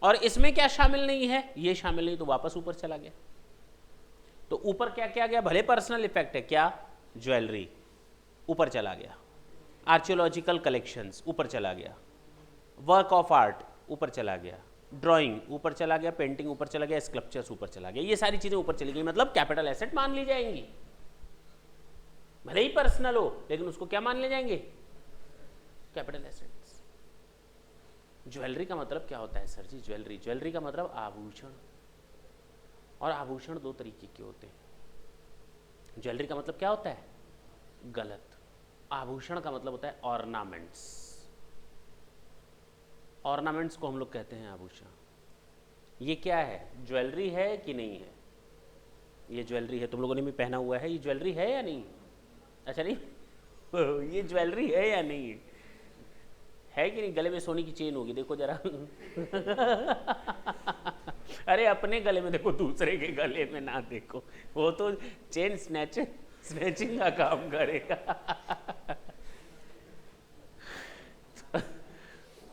और इसमें क्या शामिल नहीं है? ये शामिल नहीं, तो वापस ऊपर चला गया। तो ऊपर क्या क्या गया? भले पर्सनल इफेक्ट है, क्या? ज्वेलरी ऊपर चला गया, आर्कियोलॉजिकल कलेक्शंस ऊपर चला गया, वर्क ऑफ आर्ट ऊपर चला गया, ड्राइंग ऊपर चला गया, पेंटिंग ऊपर चला गया, स्कल्पचर्स ऊपर चला गया। ये सारी चीजें ऊपर चली गई, मतलब कैपिटल एसेट मान ली जाएंगी। भले ही पर्सनल हो लेकिन उसको क्या मान ले जाएंगे? Capital assets. ज्वेलरी का मतलब क्या होता है सर जी? ज्वेलरी का मतलब आभूषण, और आभूषण दो तरीके के होते हैं। ज्वेलरी का मतलब क्या होता है? गलत। आभूषण का मतलब होता है ऑर्नामेंट्स। ऑर्नामेंट्स को हम लोग कहते हैं आभूषण। ये क्या है? ज्वेलरी है कि नहीं है? ये ज्वेलरी है, तुम लोगों ने भी पहना हुआ है, ये ज्वेलरी है या नहीं? अच्छा नहीं ये ज्वेलरी है या नहीं है कि नहीं? गले में सोने की चेन होगी, देखो जरा अरे अपने गले में देखो, दूसरे के गले में ना देखो, वो तो चेन स्नैचिंग का काम करेगा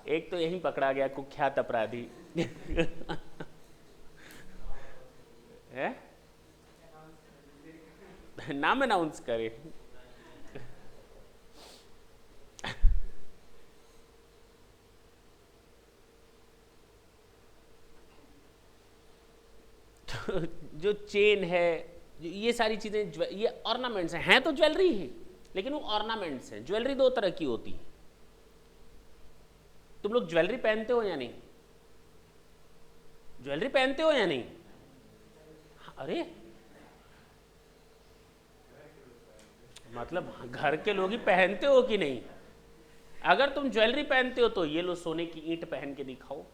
एक तो यही पकड़ा गया कुख्यात अपराधी है, नाम अनाउंस करे जो चेन है, ये सारी चीजें, ये ऑर्नामेंट्स हैं तो ज्वेलरी ही, लेकिन वो ऑर्नामेंट्स हैं। ज्वेलरी दो तरह की होती है। तुम लोग ज्वेलरी पहनते हो या नहीं? ज्वेलरी पहनते हो या नहीं? अरे मतलब घर के लोग ही पहनते हो कि नहीं? अगर तुम ज्वेलरी पहनते हो तो ये लो सोने की ईंट पहन के दिखाओ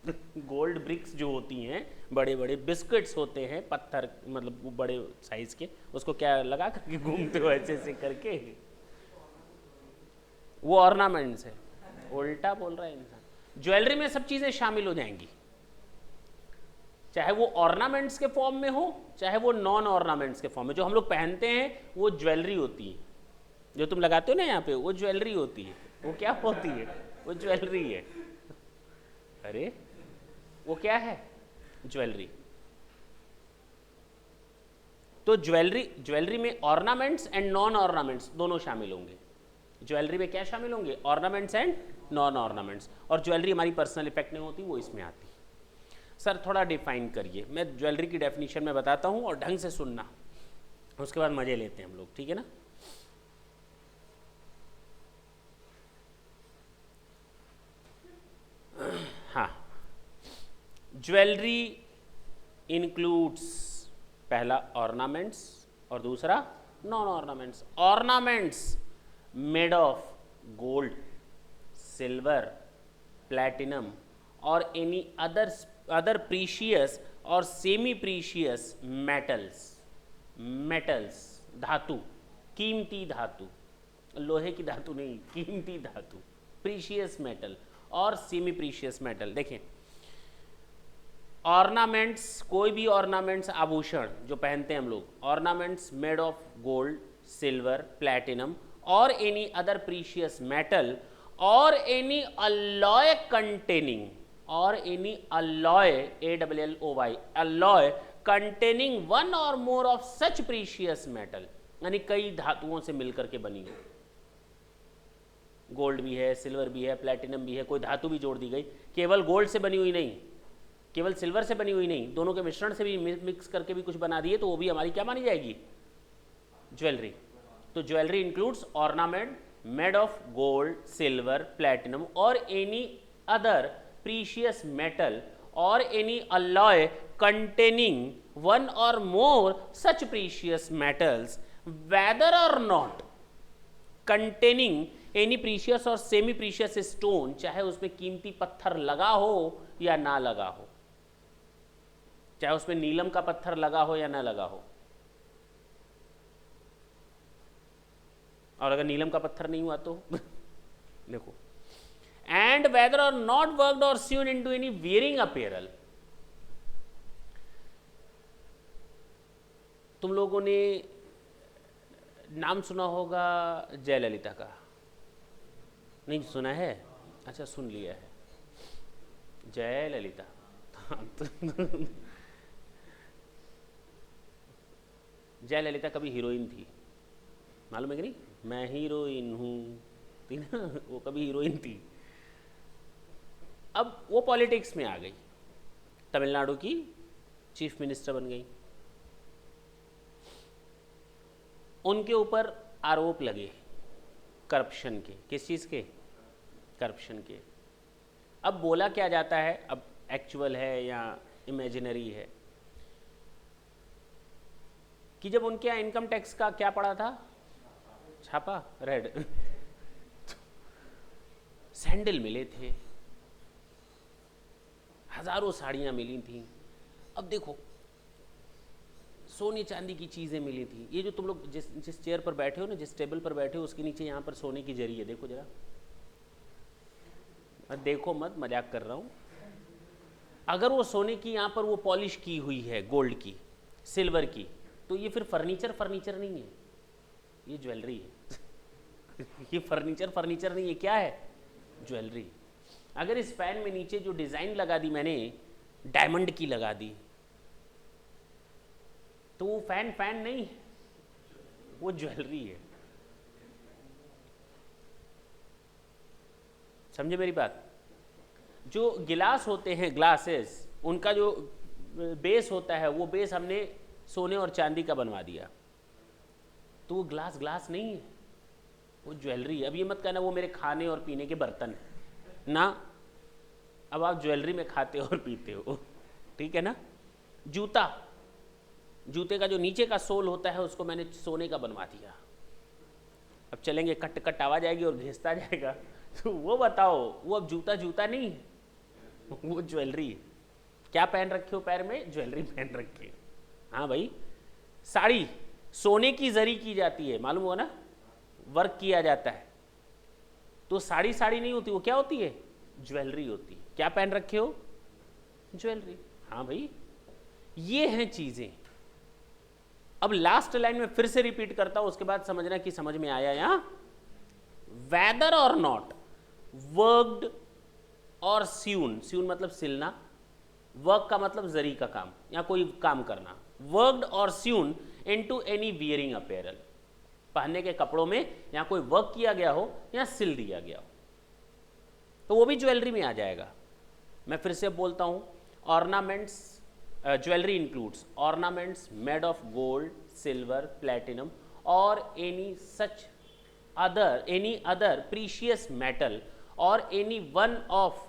गोल्ड ब्रिक्स जो होती हैं, बड़े बड़े बिस्किट्स होते हैं, पत्थर मतलब वो बड़े साइज के, उसको क्या लगा करके घूमते हो ऐसे ऐसे करके, वो ऑर्नामेंट्स है। उल्टा बोल रहा है इंसान। ज्वेलरी में सब चीजें शामिल हो जाएंगी, चाहे वो ऑर्नामेंट्स के फॉर्म में हो, चाहे वो नॉन ऑर्नामेंट्स के फॉर्म में। जो हम लोग पहनते हैं वो ज्वेलरी होती है, जो तुम लगाते हो ना यहाँ पे, वो ज्वेलरी होती है। वो क्या होती है? वो ज्वेलरी है। अरे वो क्या है? ज्वेलरी। तो ज्वेलरी में ऑर्नामेंट्स एंड नॉन ऑर्नामेंट्स दोनों शामिल होंगे। ज्वेलरी में क्या शामिल होंगे? Ornaments and non ornaments. और ज्वेलरी हमारी पर्सनल इफेक्ट नहीं होती, वो इसमें आती। सर थोड़ा डिफाइन करिए। मैं ज्वेलरी की डेफिनेशन में बताता हूं और ढंग से सुनना, उसके बाद मजे लेते हैं हम लोग, ठीक है ना? हाँ, ज्वेलरी इंक्लूड्स, पहला ऑर्नामेंट्स और दूसरा non ornaments. Ornaments made of gold, silver, platinum और एनी अदर प्रीशियस और सेमी प्रीशियस मेटल्स, धातु, कीमती धातु, लोहे की धातु नहीं, कीमती धातु, प्रीशियस मेटल और सेमी प्रीशियस मेटल। देखें, ऑर्नामेंट्स, कोई भी ऑर्नामेंट्स, आभूषण जो पहनते हैं हम लोग, ornaments made of gold, silver, platinum और एनी अदर प्रीशियस मेटल और एनी अलॉय कंटेनिंग, और any alloy, ALLOY, alloy containing one और more of such precious metal, यानी कई धातुओं से मिलकर के बनी हो। गोल्ड भी है, सिल्वर भी है, प्लैटिनम भी है, कोई धातु भी जोड़ दी गई, केवल गोल्ड से बनी हुई नहीं, केवल सिल्वर से बनी हुई नहीं, दोनों के मिश्रण से भी मिक्स करके भी कुछ बना दिए तो वो भी हमारी क्या मानी जाएगी? ज्वेलरी। तो jewellery includes ornament made of gold, silver, platinum और एनी अदर प्रीशियस मेटल और any alloy containing one or more such precious metals, whether or not containing any precious or semi precious stone, चाहे उसमें कीमती पत्थर लगा हो या ना लगा हो, चाहे उसमें नीलम का पत्थर लगा हो या ना लगा हो। और अगर नीलम का पत्थर नहीं हुआ तो देखो, and whether or not worked or sewn into any wearing apparel। तुम लोगों ने नाम सुना होगा जयललिता का, नहीं सुना है? अच्छा, सुन लिया है, जयललिता। जयललिता कभी हीरोइन थी, मालूम है कि नहीं? मैं हीरोइन हूँ, थी ना, वो कभी हीरोइन थी। अब वो पॉलिटिक्स में आ गई, तमिलनाडु की चीफ मिनिस्टर बन गई, उनके ऊपर आरोप लगे करप्शन के। किस चीज़ के? करप्शन के। अब बोला क्या जाता है, अब एक्चुअल है या इमेजिनरी है, कि जब उनके यहाँ इनकम टैक्स का क्या पड़ा था, छापा, रेड, सैंडल मिले थे, हजारों साड़ियाँ मिली थी। अब देखो, सोने चांदी की चीज़ें मिली थी। ये जो तुम लोग जिस चेयर पर बैठे हो ना, जिस टेबल पर बैठे हो, उसके नीचे यहाँ पर सोने की जरी है, देखो जरा, देखो मत, मजाक कर रहा हूँ। अगर वो सोने की यहाँ पर वो पॉलिश की हुई है, गोल्ड की, सिल्वर की, तो ये फिर फर्नीचर नहीं है, ये ज्वेलरी है। ये फर्नीचर नहीं है, क्या है? ज्वेलरी। अगर इस फैन में नीचे जो डिज़ाइन लगा दी मैंने, डायमंड की लगा दी, तो वो फैन नहीं है, वो ज्वेलरी है। समझे मेरी बात? जो गिलास होते हैं, ग्लासेस, उनका जो बेस होता है, वो बेस हमने सोने और चांदी का बनवा दिया, तो वो ग्लास नहीं है, वो ज्वेलरी है। अब ये मत कहना वो मेरे खाने और पीने के बर्तन ना, अब आप ज्वेलरी में खाते हो और पीते हो, ठीक है ना? जूते का जो नीचे का सोल होता है, उसको मैंने सोने का बनवा दिया। अब चलेंगे, कट आवाज आएगी और घिसता जाएगा, तो वो बताओ, वो अब जूता नहीं है, वो ज्वेलरी है। क्या पहन रखे हो पैर में? ज्वेलरी पहन रखी है। हाँ भाई, साड़ी सोने की जरी की जाती है, मालूम हुआ ना, वर्क किया जाता है, तो साड़ी नहीं होती, वो क्या होती है? ज्वेलरी होती है। क्या पहन रखे हो? ज्वेलरी। हाँ भाई, ये हैं चीजें। अब लास्ट लाइन में फिर से रिपीट करता हूं, उसके बाद समझना कि समझ में आया यहां। वेदर और नॉट वर्कड और स्यून मतलब सिलना, वर्क का मतलब जरी का काम या कोई काम करना, वर्कड और स्यून इनटू एनी वियरिंग अपैरल, पहनने के कपड़ों में या कोई वर्क किया गया हो या सिल दिया गया हो, तो वो भी ज्वेलरी में आ जाएगा। मैं फिर से बोलता हूं, ornaments, jewellery includes ornaments made of gold, silver, platinum और एनी अदर प्रीशियस मेटल और any one of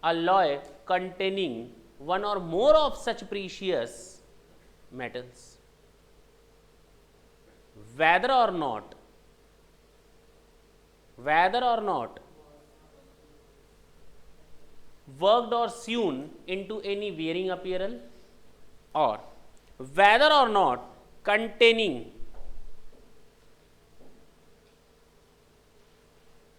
alloy containing one or more of such precious metals, whether or not whether or not worked or sewn into any wearing apparel, or whether or not containing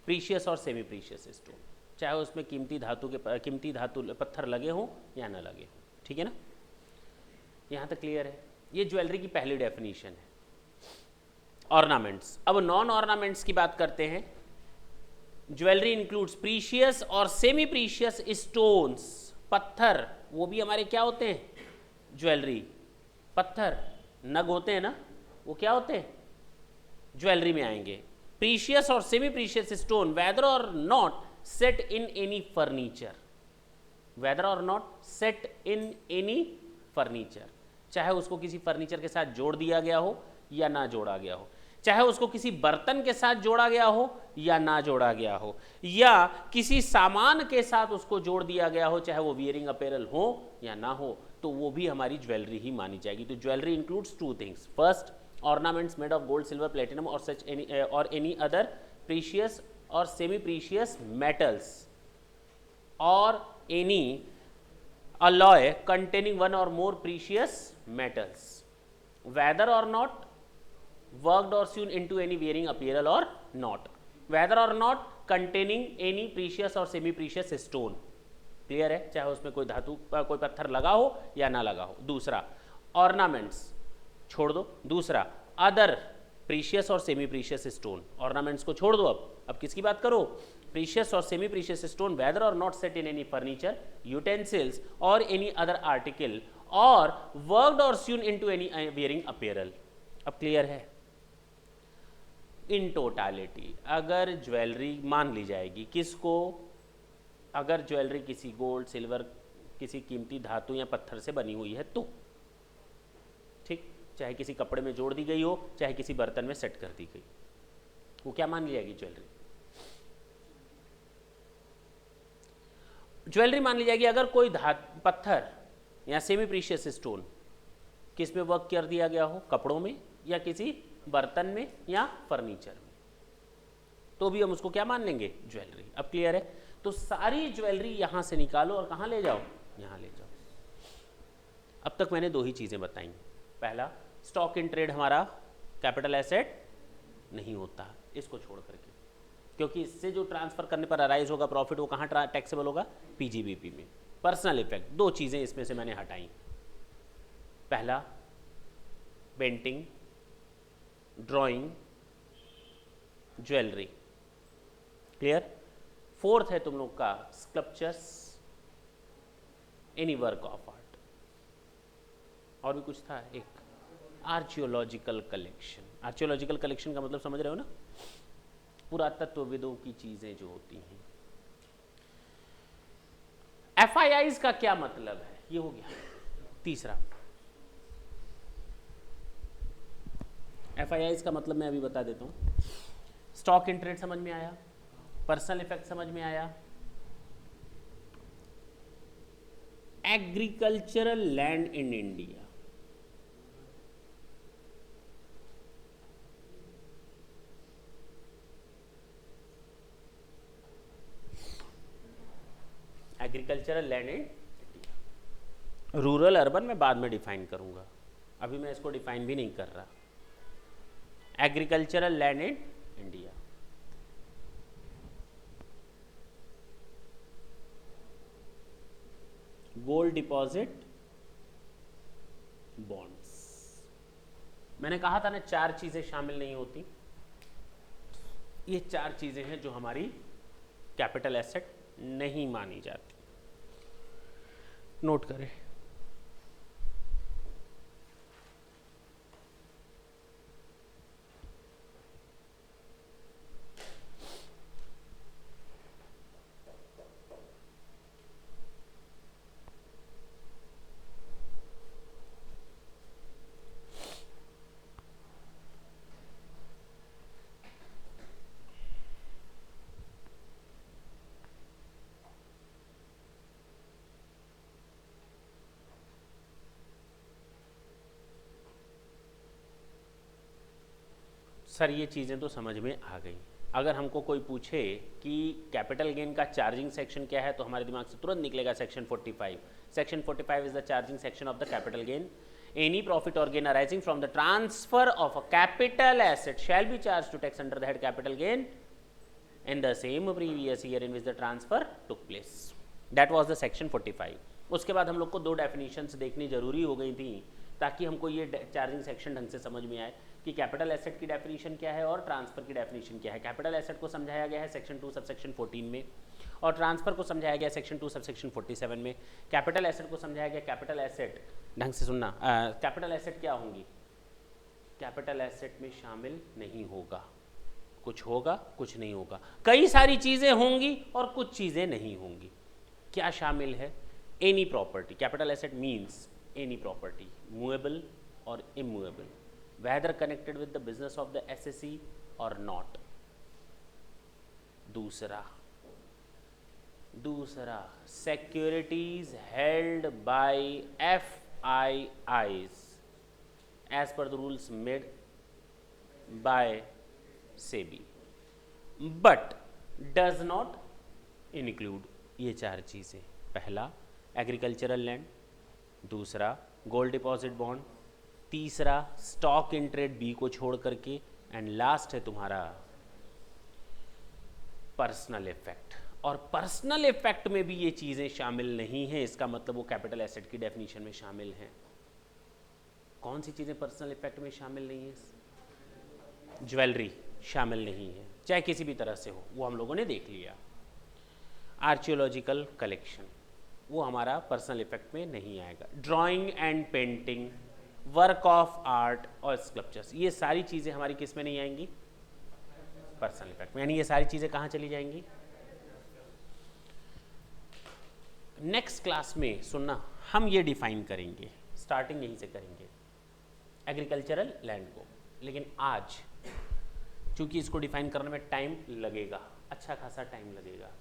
precious और semi precious stone, चाहे उसमें कीमती धातु पत्थर लगे हों या ना लगे हों। ठीक है ना, यहाँ तक क्लियर है। ये ज्वेलरी की पहली डेफिनेशन है। ऑर्नामेंट्स, अब नॉन ऑर्नामेंट्स की बात करते हैं। ज्वेलरी इंक्लूड्स प्रीशियस और सेमी प्रीशियस स्टोन्स, पत्थर, वो भी हमारे क्या होते हैं, ज्वेलरी। पत्थर नग होते हैं ना, वो क्या होते हैं, ज्वेलरी में आएंगे। प्रीशियस और सेमी प्रीशियस स्टोन वेदर और not set in any furniture, whether और not set in any furniture, चाहे उसको किसी फर्नीचर के साथ जोड़ दिया गया हो या ना जोड़ा गया हो, चाहे उसको किसी बर्तन के साथ जोड़ा गया हो या ना जोड़ा गया हो, या किसी सामान के साथ उसको जोड़ दिया गया हो, चाहे वो वियरिंग अपैरल हो या ना हो, तो वो भी हमारी ज्वेलरी ही मानी जाएगी। तो jewellery includes two things, first ornaments made of gold, silver, platinum or such any other precious or semi precious metals, or any alloy containing one or more precious metals, whether or not worked or sewn into any wearing apparel or not, whether or not containing any precious or semi precious stone। Clear है, चाहे उसमें कोई धातु कोई पत्थर लगा हो या ना लगा हो। दूसरा ऑर्नामेंट्स छोड़ दो, दूसरा अदर प्रीशियस और सेमी प्रीशियस स्टोन, ऑर्नामेंट्स को छोड़ दो। अब किसकी बात करो, प्रीशियस और सेमी प्रीशियस स्टोन वेदर और not set in any furniture, utensils और एनी अदर आर्टिकल, और वर्कड और स्यून इनटू एनी वियरिंग अपैरल। अब क्लियर है। इन टोटालिटी अगर ज्वेलरी मान ली जाएगी, किसको, अगर ज्वेलरी किसी गोल्ड, सिल्वर, किसी कीमती धातु या पत्थर से बनी हुई है तो, ठीक, चाहे किसी कपड़े में जोड़ दी गई हो, चाहे किसी बर्तन में सेट कर दी गई, वो क्या मान ली जाएगी, ज्वेलरी। ज्वेलरी मान ली जाएगी अगर कोई पत्थर या सेमी प्रीशियस स्टोन किस में वर्क कर दिया गया हो, कपड़ों में या किसी बर्तन में या फर्नीचर में, तो भी हम उसको क्या मान लेंगे, ज्वेलरी। अब क्लियर है। तो सारी ज्वेलरी यहां से निकालो और कहां ले जाओ, यहां ले जाओ। अब तक मैंने दो ही चीजें बताई। पहला, स्टॉक इन ट्रेड हमारा कैपिटल एसेट नहीं होता, इसको छोड़ करके, क्योंकि इससे जो ट्रांसफर करने पर अराइज होगा प्रॉफिट, वो कहाँ टैक्सेबल होगा, पीजीबीपी में। पर्सनल इफेक्ट, दो चीजें इसमें से मैंने हटाई। पहला, painting, drawing, jewellery. Clear. Fourth है तुम लोग का sculptures, any work of art, और भी कुछ था एक, आर्कियोलॉजिकल कलेक्शन। आर्कियोलॉजिकल कलेक्शन का मतलब समझ रहे हो ना, पुरातत्वविदों की चीजें जो होती हैं। एफआईआईज का क्या मतलब है, ये हो गया। तीसरा, एफआईआईज का मतलब मैं अभी बता देता हूं। स्टॉक इन ट्रेड समझ में आया, पर्सनल इफेक्ट समझ में आया, agricultural land in India, agricultural land in India. Rural urban में बाद में डिफाइन करूंगा, अभी मैं इसको डिफाइन भी नहीं कर रहा। Agricultural land in India, gold deposit, bonds. मैंने कहा था ना, चार चीजें शामिल नहीं होती। ये चार चीजें हैं जो हमारी कैपिटल एसेट नहीं मानी जाती, नोट करें। सर ये चीज़ें तो समझ में आ गई। अगर हमको कोई पूछे कि कैपिटल गेन का चार्जिंग सेक्शन क्या है, तो हमारे दिमाग से तुरंत निकलेगा section 45. Section 45 is the charging section of the capital gain. Any profit or gain arising from the transfer of a capital asset shall be charged to tax under the head capital gain in the same previous year in which the transfer took place. That was the section 45. उसके बाद हम लोग को दो definitions देखनी जरूरी हो गई थी ताकि हमको ये चार्जिंग सेक्शन ढंग से समझ में आए कि कैपिटल एसेट की डेफिनेशन क्या है और ट्रांसफर की डेफिनेशन क्या है. कैपिटल एसेट को समझाया गया है सेक्शन 2 सबसेक्शन 14 में और ट्रांसफर को समझाया गया सेक्शन 2 सबसेक्शन 47 में. कैपिटल एसेट को समझाया गया, कैपिटल एसेट ढंग से सुनना, कैपिटल एसेट क्या होंगी? कैपिटल एसेट में शामिल नहीं होगा, कुछ होगा कुछ नहीं होगा, कई सारी चीज़ें होंगी और कुछ चीज़ें नहीं होंगी. क्या शामिल है? Any property. Capital asset means any property, movable और immovable, whether connected with the business of the SSE or not. दूसरा securities held by FIIs as per the rules made by SEBI but does not include ये चार चीज़ें. पहला agricultural land, दूसरा gold deposit bond, तीसरा stock in trade B को छोड़ करके, एंड लास्ट है तुम्हारा पर्सनल इफेक्ट. और पर्सनल इफेक्ट में भी ये चीज़ें शामिल नहीं हैं, इसका मतलब वो कैपिटल एसेट की डेफिनेशन में शामिल हैं. कौन सी चीज़ें पर्सनल इफेक्ट में शामिल नहीं है? ज्वेलरी शामिल नहीं है, चाहे किसी भी तरह से हो, वो हम लोगों ने देख लिया. आर्कियोलॉजिकल कलेक्शन वो हमारा पर्सनल इफेक्ट में नहीं आएगा. Drawing and painting, work of art और स्कल्पचर्स, ये सारी चीज़ें हमारी किस में नहीं आएंगी? पर्सनल इफेक्ट में. यानी ये सारी चीज़ें कहाँ चली जाएंगी? नेक्स्ट क्लास में सुनना हम ये डिफाइन करेंगे, स्टार्टिंग यहीं से करेंगे एग्रीकल्चरल लैंड को. लेकिन आज चूंकि इसको डिफाइन करने में टाइम लगेगा, अच्छा खासा टाइम लगेगा,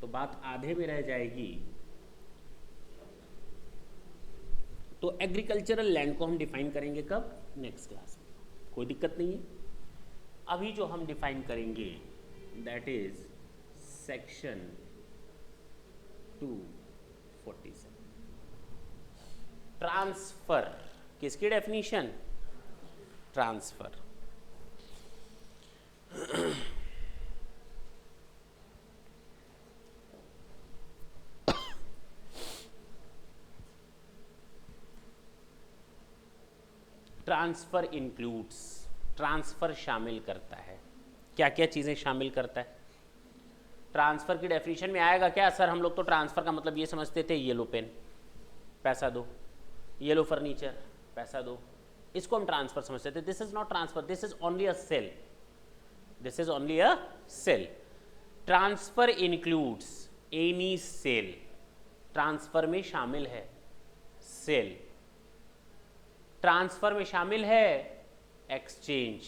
तो बात आधे में रह जाएगी. तो एग्रीकल्चरल लैंड को हम डिफाइन करेंगे कब? नेक्स्ट क्लास में. कोई दिक्कत नहीं है. अभी जो हम डिफाइन करेंगे दैट इज सेक्शन 247. ट्रांसफर, किसकी definition? Transfer. Transfer includes, transfer शामिल करता है. क्या क्या चीज़ें शामिल करता है? ट्रांसफर की डेफिनेशन में आएगा क्या? सर हम लोग तो ट्रांसफर का मतलब ये समझते थे, येलो पेन पैसा दो, येलो फर्नीचर पैसा दो, इसको हम ट्रांसफर समझते थे. This is not transfer, this is only a sale, this is only a sale. Transfer includes any sale. Transfer में शामिल है सेल. ट्रांसफर में शामिल है एक्सचेंज.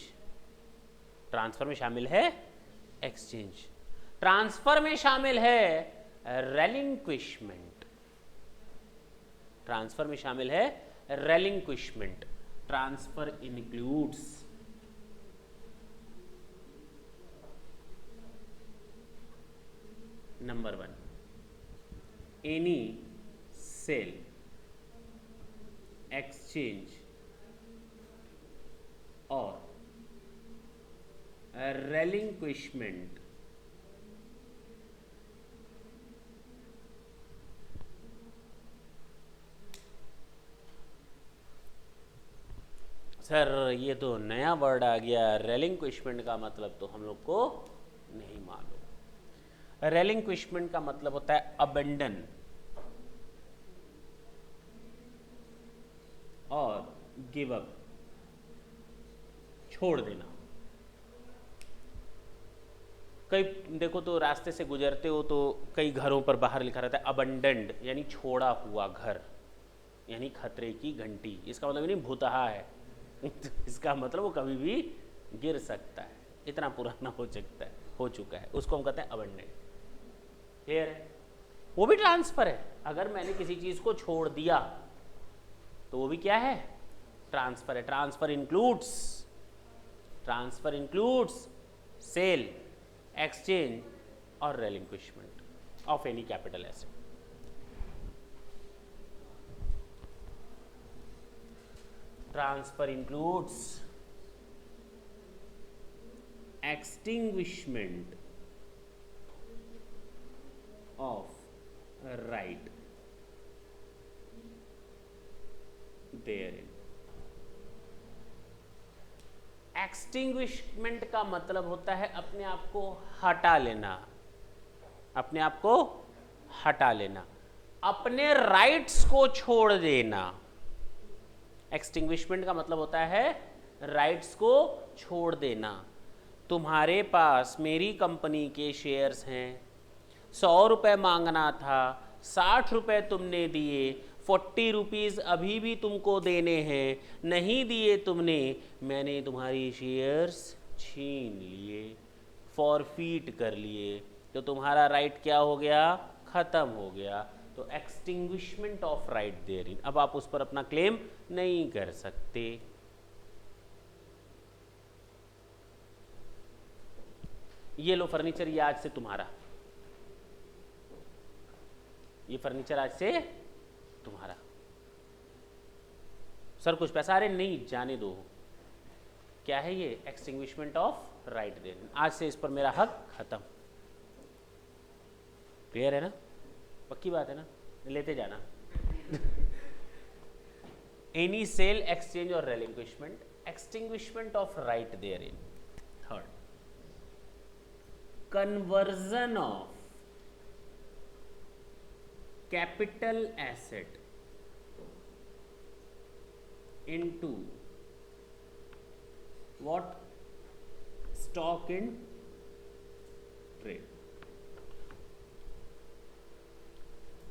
ट्रांसफर में शामिल है एक्सचेंज. ट्रांसफर में शामिल है रेलिंक्विशमेंट. ट्रांसफर में शामिल है relinquishment. Transfer includes number 1 any sale, exchange और रेलिंक्विशमेंट सर ये तो नया वर्ड आ गया, रेलिंक्विशमेंट का मतलब तो हम लोग को नहीं मालूम. रेलिंक्विशमेंट का मतलब होता है अबेंडन और गिव अप, छोड़ देना. कई देखो तो रास्ते से गुजरते हो तो कई घरों पर बाहर लिखा रहता है अबंडेंड, यानी छोड़ा हुआ घर, यानी खतरे की घंटी. इसका मतलब नहीं भूतहा है इसका मतलब वो कभी भी गिर सकता है, इतना पुराना हो चुका है, उसको हम कहते हैं अबंडेंड. क्लियर है? वो भी ट्रांसफर है. अगर मैंने किसी चीज़ को छोड़ दिया तो वो भी क्या है? ट्रांसफर है. Transfer includes transfer includes sale, exchange और relinquishment of any capital asset. Transfer includes extinguishment of right therein. Extinguishment का मतलब होता है अपने आप को हटा लेना, अपने आप को हटा लेना, अपने राइट्स को छोड़ देना। एक्सटिंग्विशमेंट का मतलब होता है राइट्स को छोड़ देना। तुम्हारे पास मेरी कंपनी के शेयर्स हैं, 100 रुपये मांगना था, 60 रुपये तुमने दिए, 40 रुपीज़ अभी भी तुमको देने हैं, नहीं दिए तुमने, मैंने तुम्हारी शेयर्स छीन लिए, फॉरफीट कर लिए, तो तुम्हारा राइट क्या हो गया? ख़त्म हो गया। तो एक्सटिंग्विशमेंट ऑफ राइट देयरिन, अब आप उस पर अपना क्लेम नहीं कर सकते। ये लो फर्नीचर, ये आज से तुम्हारा, ये फर्नीचर आज से तुम्हारा। सर कुछ पैसा, अरे नहीं जाने दो। क्या है ये? Extinguishment of right therein. आज से इस पर मेरा हक खत्म। क्लियर है ना? पक्की बात है ना? लेते जाना। एनी सेल, एक्सचेंज और relinquishment, extinguishment of right therein. Third, conversion of capital asset into what? Stock in trade.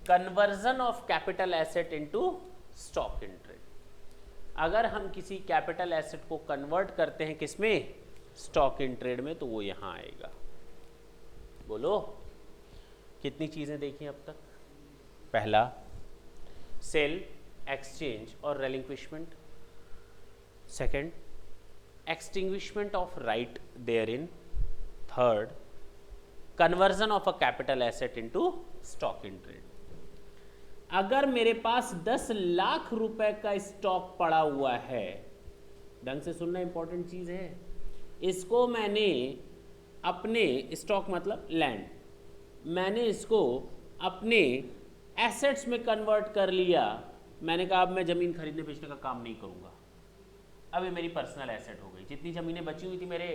Conversion of capital asset into stock in trade. अगर हम किसी कैपिटल एसेट को कन्वर्ट करते हैं किसमें? स्टॉक इन ट्रेड में, तो वो यहां आएगा। बोलो कितनी चीजें देखी अब तक? पहला सेल, एक्सचेंज और relinquishment. Second, extinguishment of right therein. Third, conversion of a capital asset into stock in trade. अगर मेरे पास 10 लाख रुपए का स्टॉक पड़ा हुआ है, ढंग से सुनना, इंपॉर्टेंट चीज है, इसको मैंने अपने स्टॉक मतलब लैंड, मैंने इसको अपने एसेट्स में कन्वर्ट कर लिया। मैंने कहा अब मैं जमीन खरीदने बेचने का काम नहीं करूंगा, अब ये मेरी पर्सनल एसेट हो गई। जितनी ज़मीनें बची हुई थी मेरे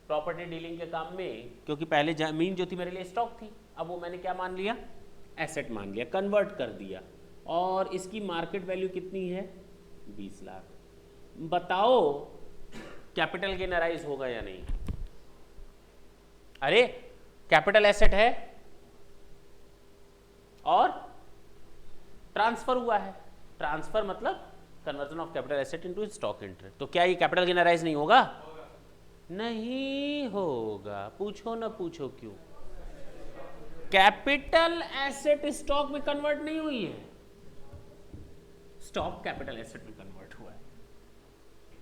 प्रॉपर्टी डीलिंग के काम में, क्योंकि पहले ज़मीन जो थी मेरे लिए स्टॉक थी, अब वो मैंने क्या मान लिया? एसेट मान लिया, कन्वर्ट कर दिया। और इसकी मार्केट वैल्यू कितनी है? 20 लाख। बताओ कैपिटल गेन अराइज होगा या नहीं? अरे कैपिटल एसेट है और ट्रांसफर हुआ है। ट्रांसफर मतलब conversion of capital asset into stock in trade. तो क्या ये कैपिटल गेन अराइज नहीं होगा? नहीं होगा। पूछो ना, पूछो क्यों? कैपिटल एसेट स्टॉक में कन्वर्ट नहीं हुई है, स्टॉक कैपिटल एसेट में कन्वर्ट हुआ है।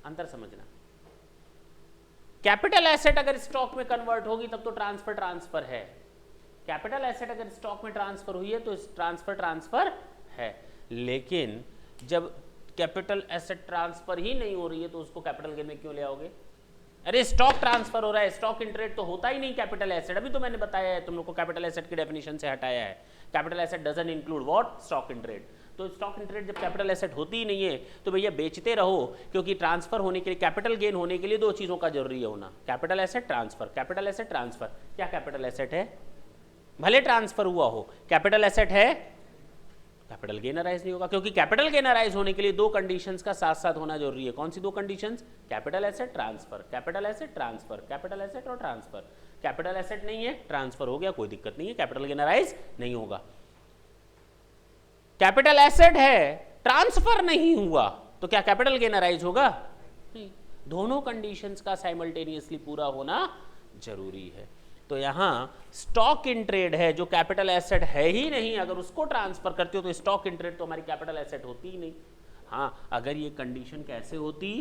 अंतर समझना। कैपिटल एसेट अगर स्टॉक में कन्वर्ट होगी तब तो ट्रांसफर है। कैपिटल एसेट अगर स्टॉक में ट्रांसफर हुई है तो ट्रांसफर है। लेकिन जब कैपिटल एसेट ट्रांसफर ही नहीं हो रही है तो उसको कैपिटल गेन में क्यों ले आओगे? अरे स्टॉक ट्रांसफर हो रहा है, स्टॉक इन ट्रेड तो होता ही नहीं कैपिटल एसेट। अभी तो मैंने बताया है, तुम लोग को कैपिटल एसेट की डेफिनेशन से हटाया है। Capital asset doesn't include what? Stock in trade. तो स्टॉक इन ट्रेड जब कैपिटल एसेट होती ही नहीं है तो भैया बेचते रहो, क्योंकि ट्रांसफर होने के लिए, कैपिटल गेन होने के लिए दो चीजों का जरूरी है होना, capital asset transfer. Capital asset transfer, क्या कैपिटल एसेट है? भले ट्रांसफर हुआ हो, कैपिटल एसेट है, कैपिटल गेन अराइज नहीं होगा, क्योंकि कैपिटल गेन अराइज होने के लिए दो कंडीशंस का साथ साथ होना जरूरी है। कौन सी दो conditions? Capital asset transfer, capital asset transfer, capital asset और ट्रांसफर। कैपिटल एसेट नहीं है, ट्रांसफर हो गया, कोई दिक्कत नहीं है, कैपिटल गेन अराइज नहीं होगा। कैपिटल एसेट है, ट्रांसफर नहीं हुआ, तो क्या कैपिटल गेन अराइज होगा? नहीं। दोनों कंडीशंस का साइमल्टेनियसली पूरा होना जरूरी है। तो यहां स्टॉक इन ट्रेड है जो कैपिटल एसेट है ही नहीं, अगर उसको ट्रांसफर करते हो तो स्टॉक इन ट्रेड तो हमारी कैपिटल एसेट होती ही नहीं। हाँ, अगर ये कंडीशन कैसे होती?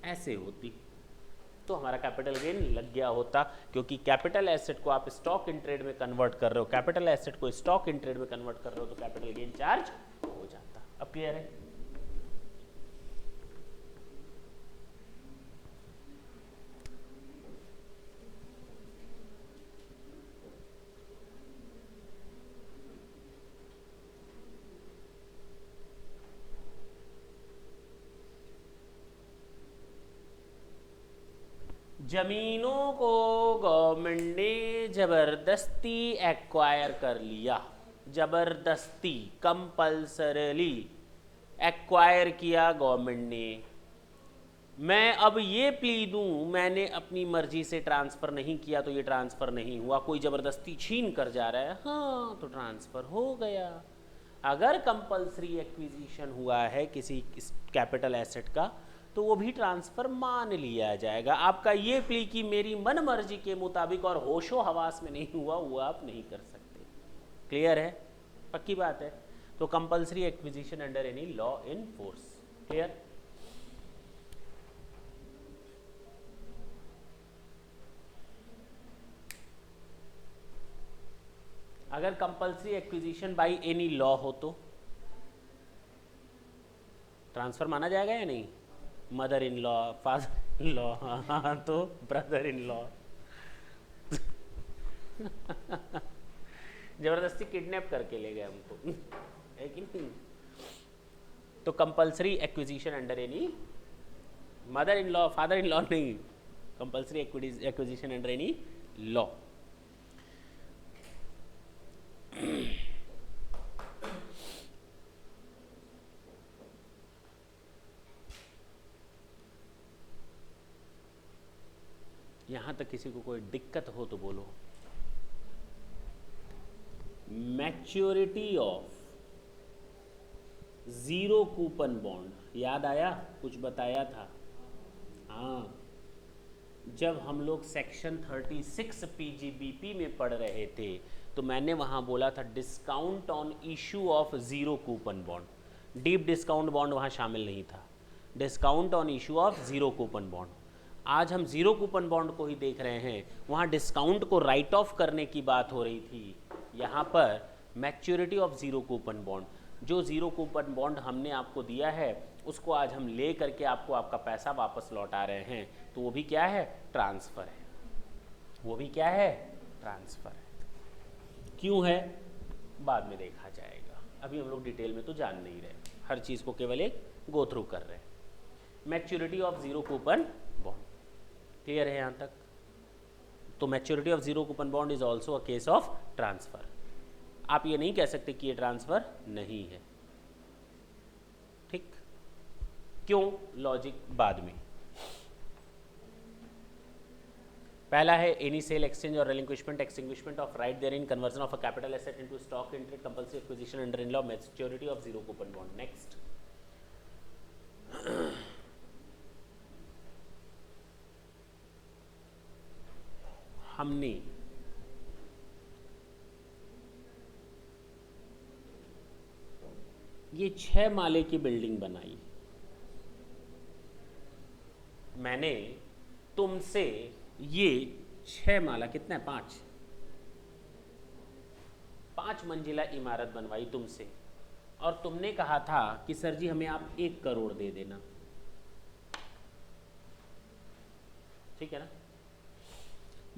ऐसे होती तो हमारा कैपिटल गेन लग गया होता, क्योंकि कैपिटल एसेट को आप स्टॉक इन ट्रेड में कन्वर्ट कर रहे हो, कैपिटल एसेट को स्टॉक इन ट्रेड में कन्वर्ट कर रहे हो तो कैपिटल गेन चार्ज हो जाता। अब क्लियर है? जमीनों को गवर्नमेंट ने जबरदस्ती एक्वायर कर लिया, जबरदस्ती कंपल्सरली एक्वायर किया गवर्नमेंट ने। मैं अब ये प्ली दूं मैंने अपनी मर्जी से ट्रांसफ़र नहीं किया तो ये ट्रांसफ़र नहीं हुआ, कोई ज़बरदस्ती छीन कर जा रहा है, हाँ तो ट्रांसफ़र हो गया। अगर कंपल्सरी एक्विजिशन हुआ है किसी कैपिटल एसेट का तो वो भी ट्रांसफ़र मान लिया जाएगा। आपका ये प्ली कि मेरी मन मर्जी के मुताबिक और होशो हवास में नहीं हुआ, वो आप नहीं कर सकते। क्लियर है? पक्की बात है? तो compulsory acquisition under any law in force. Clear? अगर compulsory acquisition by any law हो तो ट्रांसफर माना जाएगा या नहीं? Mother in law, father in law, हाँ तो ब्रदर इन लॉ जबरदस्ती किडनैप करके ले गए हमको है कि नहीं? तो compulsory acquisition under any mother in law, father in law नहीं, compulsory acquisition under any law. यहां तक किसी को कोई दिक्कत हो तो बोलो। Maturity of zero coupon bond याद आया? कुछ बताया था? हाँ, जब हम लोग सेक्शन 36 पीजीबीपी में पढ़ रहे थे तो मैंने वहां बोला था discount on issue of zero coupon bond. Deep discount bond वहां शामिल नहीं था, discount on issue of zero coupon bond. आज हम जीरो कूपन बॉन्ड को ही देख रहे हैं, वहाँ डिस्काउंट को राइट ऑफ करने की बात हो रही थी। यहाँ पर maturity of zero coupon bond, जो जीरो कूपन बॉन्ड हमने आपको दिया है उसको आज हम ले करके आपको आपका पैसा वापस लौटा रहे हैं, तो वो भी क्या है? ट्रांसफ़र है। वो भी क्या है? ट्रांसफ़र है। क्यों है? बाद में देखा जाएगा, अभी हम लोग डिटेल में तो जान नहीं रहे, हर चीज़ को केवल एक गो थ्रू कर रहे हैं। Maturity of zero coupon bond clear है यहाँ तक? तो maturity of zero coupon bond is also a case of transfer. आप ये नहीं कह सकते कि ये ट्रांसफर नहीं है। ठीक? क्यों? लॉजिक बाद में। पहला है एनी सेल, एक्सचेंज और relinquishment, extinguishment of right therein, conversion of a capital asset into stock in trade, compulsory acquisition under in law, maturity of zero coupon bond. Next, हमने ये 6 माले की बिल्डिंग बनाई। मैंने तुमसे ये 6 माला, कितना है? 5 मंजिला इमारत बनवाई तुमसे, और तुमने कहा था कि सर जी हमें आप 1 करोड़ दे देना। ठीक है ना?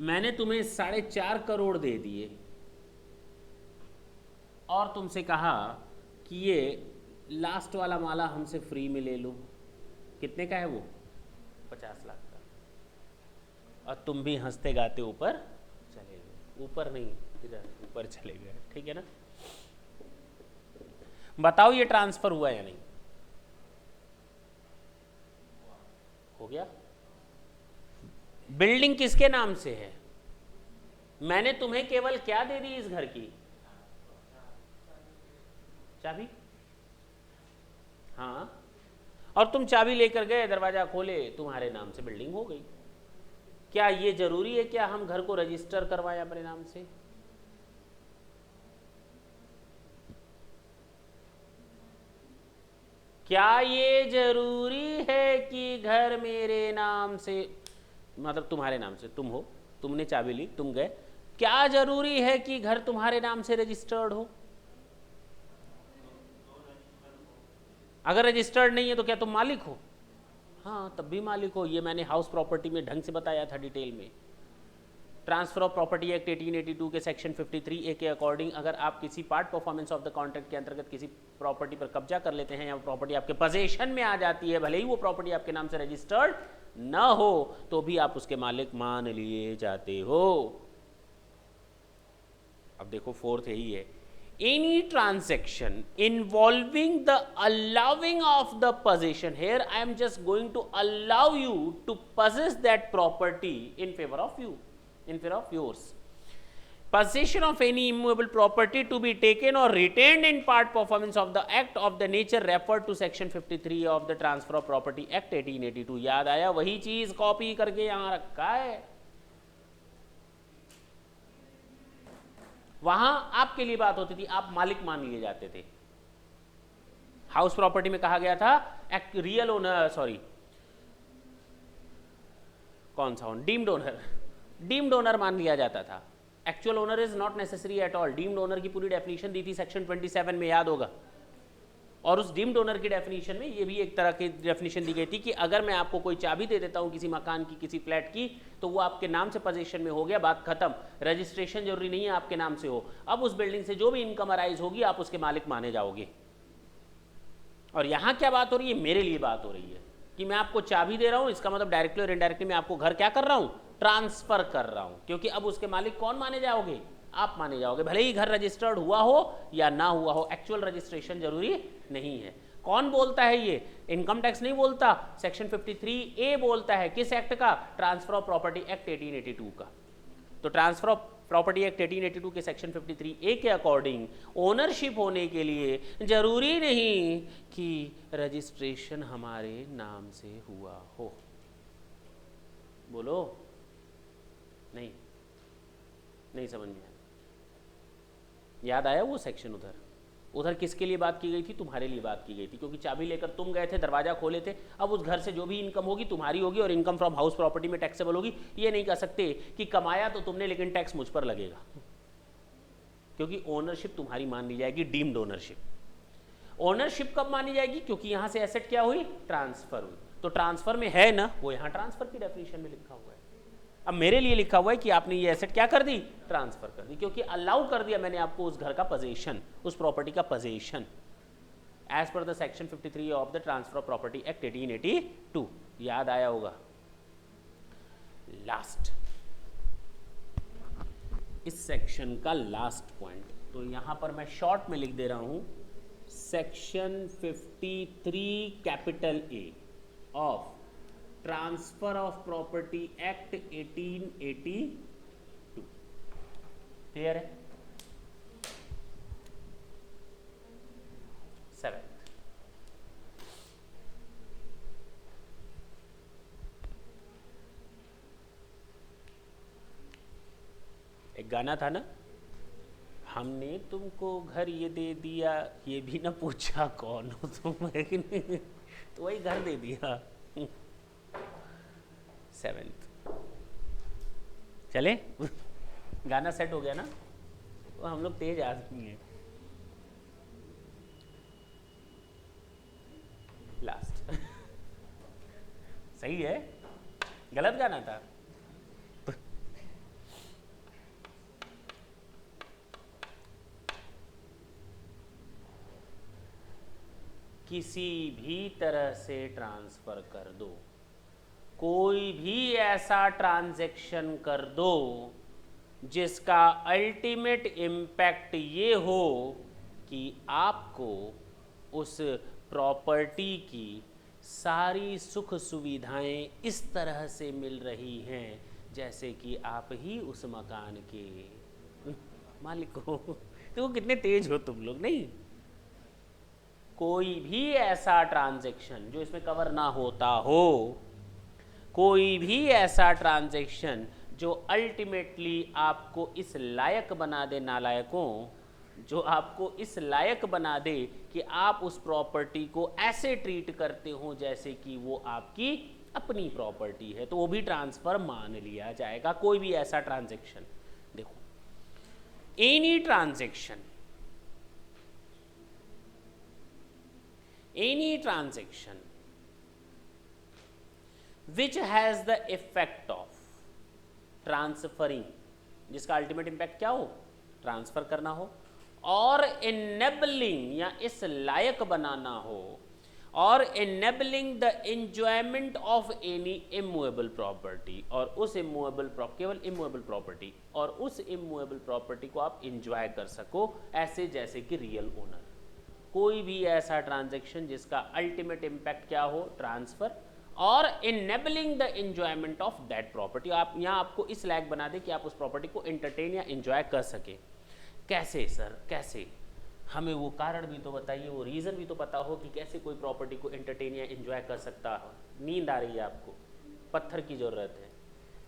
मैंने तुम्हें 4.5 करोड़ दे दिए और तुमसे कहा कि ये लास्ट वाला माला हमसे फ्री में ले लो। कितने का है वो? 50 लाख का। और तुम भी हंसते गाते ऊपर चले गए। ऊपर नहीं, इधर ऊपर चले गए। ठीक है ना? बताओ ये ट्रांसफर हुआ या नहीं? हो गया। बिल्डिंग किसके नाम से है? मैंने तुम्हें केवल क्या दे दी इस घर की? चाबी। हाँ, और तुम चाबी लेकर गए, दरवाजा खोले, तुम्हारे नाम से बिल्डिंग हो गई। क्या ये जरूरी है क्या हम घर को रजिस्टर करवाएं अपने नाम से? क्या ये जरूरी है कि घर मेरे नाम से, मतलब तुम्हारे नाम से, तुम हो, तुमने चाबी ली, तुम गए, क्या जरूरी है कि घर तुम्हारे नाम से रजिस्टर्ड हो? अगर रजिस्टर्ड नहीं है तो क्या तुम मालिक हो? हाँ, तब भी मालिक हो। ये मैंने हाउस प्रॉपर्टी में ढंग से बताया था डिटेल में। ट्रांसफर ऑफ प्रॉपर्टी एक्ट 1882 के सेक्शन 53A के अकॉर्डिंग अगर आप किसी part performance of the contract के अंतर्गत किसी प्रॉपर्टी पर कब्जा कर लेते हैं या प्रॉपर्टी आपके पोजेशन में आ जाती है, भले ही वो प्रॉपर्टी आपके नाम से रजिस्टर्ड ना हो, तो भी आप उसके मालिक मान लिए जाते हो। अब देखो फोर्थ यही है, any transaction involving the allowing of the possession, here I am just going to allow you to possess that property in favor of you, in favor of yours. Possession of any immovable property to be taken or retained in part performance of the act of the nature referred to section 53 of the Transfer of Property Act 1882. याद आया? वही चीज copy करके यहां रखा है। वहां आपके लिए बात होती थी, आप मालिक मान लिए जाते थे। हाउस प्रॉपर्टी में कहा गया था रियल ओनर, सॉरी कौन सा owner, deemed owner, deemed owner मान लिया जाता था। Actual owner is not necessary at all. Deemed owner की पूरी डेफिनेशन दी थी सेक्शन 27 में, याद होगा। और उस डीम्ड ओनर की डेफिनेशन में ये भी एक तरह की डेफिनेशन दी गई थी कि अगर मैं आपको कोई चाबी दे देता हूं किसी मकान की, किसी फ्लैट की, तो वो आपके नाम से पोजीशन में हो गया, बात खत्म। रजिस्ट्रेशन जरूरी नहीं है आपके नाम से हो। अब उस बिल्डिंग से जो भी इनकम अराइज होगी आप उसके मालिक माने जाओगे। और यहां क्या बात हो रही है? मेरे लिए बात हो रही है कि मैं आपको चाबी दे रहा हूं, इसका मतलब डायरेक्टली और इनडायरेक्टली मैं आपको घर क्या कर रहा हूं, ट्रांसफर कर रहा हूं। क्योंकि अब उसके मालिक कौन माने जाओगे? आप माने जाओगे, भले ही घर रजिस्टर्ड हुआ हो या ना हुआ हो। एक्चुअल रजिस्ट्रेशन जरूरी नहीं है। कौन बोलता है ये? इनकम टैक्स नहीं बोलता, सेक्शन 53A बोलता है। किस एक्ट का? ट्रांसफर ऑफ प्रॉपर्टी एक्ट 1882 का। तो ट्रांसफर ऑफ प्रॉपर्टी एक्ट 1882 के सेक्शन 53A के अकॉर्डिंग ओनरशिप होने के लिए जरूरी नहीं कि रजिस्ट्रेशन हमारे नाम से हुआ हो। बोलो, नहीं, नहीं समझ में आया? याद आया वो सेक्शन? उधर किसके लिए बात की गई थी? तुम्हारे लिए बात की गई थी, क्योंकि चाबी लेकर तुम गए थे, दरवाजा खोले थे। अब उस घर से जो भी इनकम होगी तुम्हारी होगी और इनकम फ्रॉम हाउस प्रॉपर्टी में टैक्सेबल होगी। ये नहीं कह सकते कि कमाया तो तुमने लेकिन टैक्स मुझ पर लगेगा, क्योंकि ओनरशिप तुम्हारी मान ली जाएगी, डीम्ड ओनरशिप। ओनरशिप कब मानी जाएगी? क्योंकि यहां से एसेट क्या हुई? ट्रांसफर हुई। तो ट्रांसफर में है ना, वो यहां ट्रांसफर की डेफिनेशन में लिखा हुआ है। अब मेरे लिए लिखा हुआ है कि आपने ये एसेट क्या कर दी? ट्रांसफर कर दी, क्योंकि अलाउ कर दिया मैंने आपको उस घर का पोजीशन, उस प्रॉपर्टी का possession, as per the section 53 of the transfer of property act 1882। याद आया होगा? लास्ट, इस सेक्शन का लास्ट पॉइंट, तो यहां पर मैं शॉर्ट में लिख दे रहा हूं, section 53A of transfer of property act 1882। Clear है? 7, एक गाना था ना, हमने तुमको घर ये दे दिया, ये भी ना पूछा कौन हो तुम, है कि नहीं? तो वही घर दे दिया। 7th चले, गाना सेट हो गया ना? तो हम लोग तेज आदमी हैं। लास्ट सही है, गलत गाना था। किसी भी तरह से ट्रांसफर कर दो, कोई भी ऐसा ट्रांजैक्शन कर दो जिसका अल्टीमेट इम्पैक्ट ये हो कि आपको उस प्रॉपर्टी की सारी सुख सुविधाएं इस तरह से मिल रही हैं जैसे कि आप ही उस मकान के मालिक हो। तो कितने तेज हो तुम लोग, नहीं? कोई भी ऐसा ट्रांजैक्शन जो इसमें कवर ना होता हो, कोई भी ऐसा ट्रांजैक्शन जो अल्टीमेटली आपको इस लायक बना दे नालायकों जो आपको इस लायक बना दे कि आप उस प्रॉपर्टी को ऐसे ट्रीट करते हो जैसे कि वो आपकी अपनी प्रॉपर्टी है, तो वो भी ट्रांसफर मान लिया जाएगा। कोई भी ऐसा ट्रांजैक्शन, देखो any transaction which has the effect of transferring, जिसका अल्टीमेट इंपैक्ट क्या हो, ट्रांसफर करना हो, और enabling या इस लायक बनाना हो, और enabling the enjoyment of any immovable property, और उस केवल immovable property, और उस immovable property को आप enjoy कर सको ऐसे जैसे कि रियल ओनर। कोई भी ऐसा ट्रांजैक्शन जिसका अल्टीमेट इंपैक्ट क्या हो, ट्रांसफर, और enabling the enjoyment of that property. आप यहाँ आपको इस लायक बना दे कि आप उस प्रॉपर्टी को एंटरटेन या एंजॉय कर सके। कैसे सर, कैसे? हमें वो कारण भी तो बताइए, वो रीज़न भी तो पता हो कि कैसे कोई प्रॉपर्टी को एंटरटेन या एंजॉय कर सकता है। नींद आ रही है आपको, पत्थर की ज़रूरत है,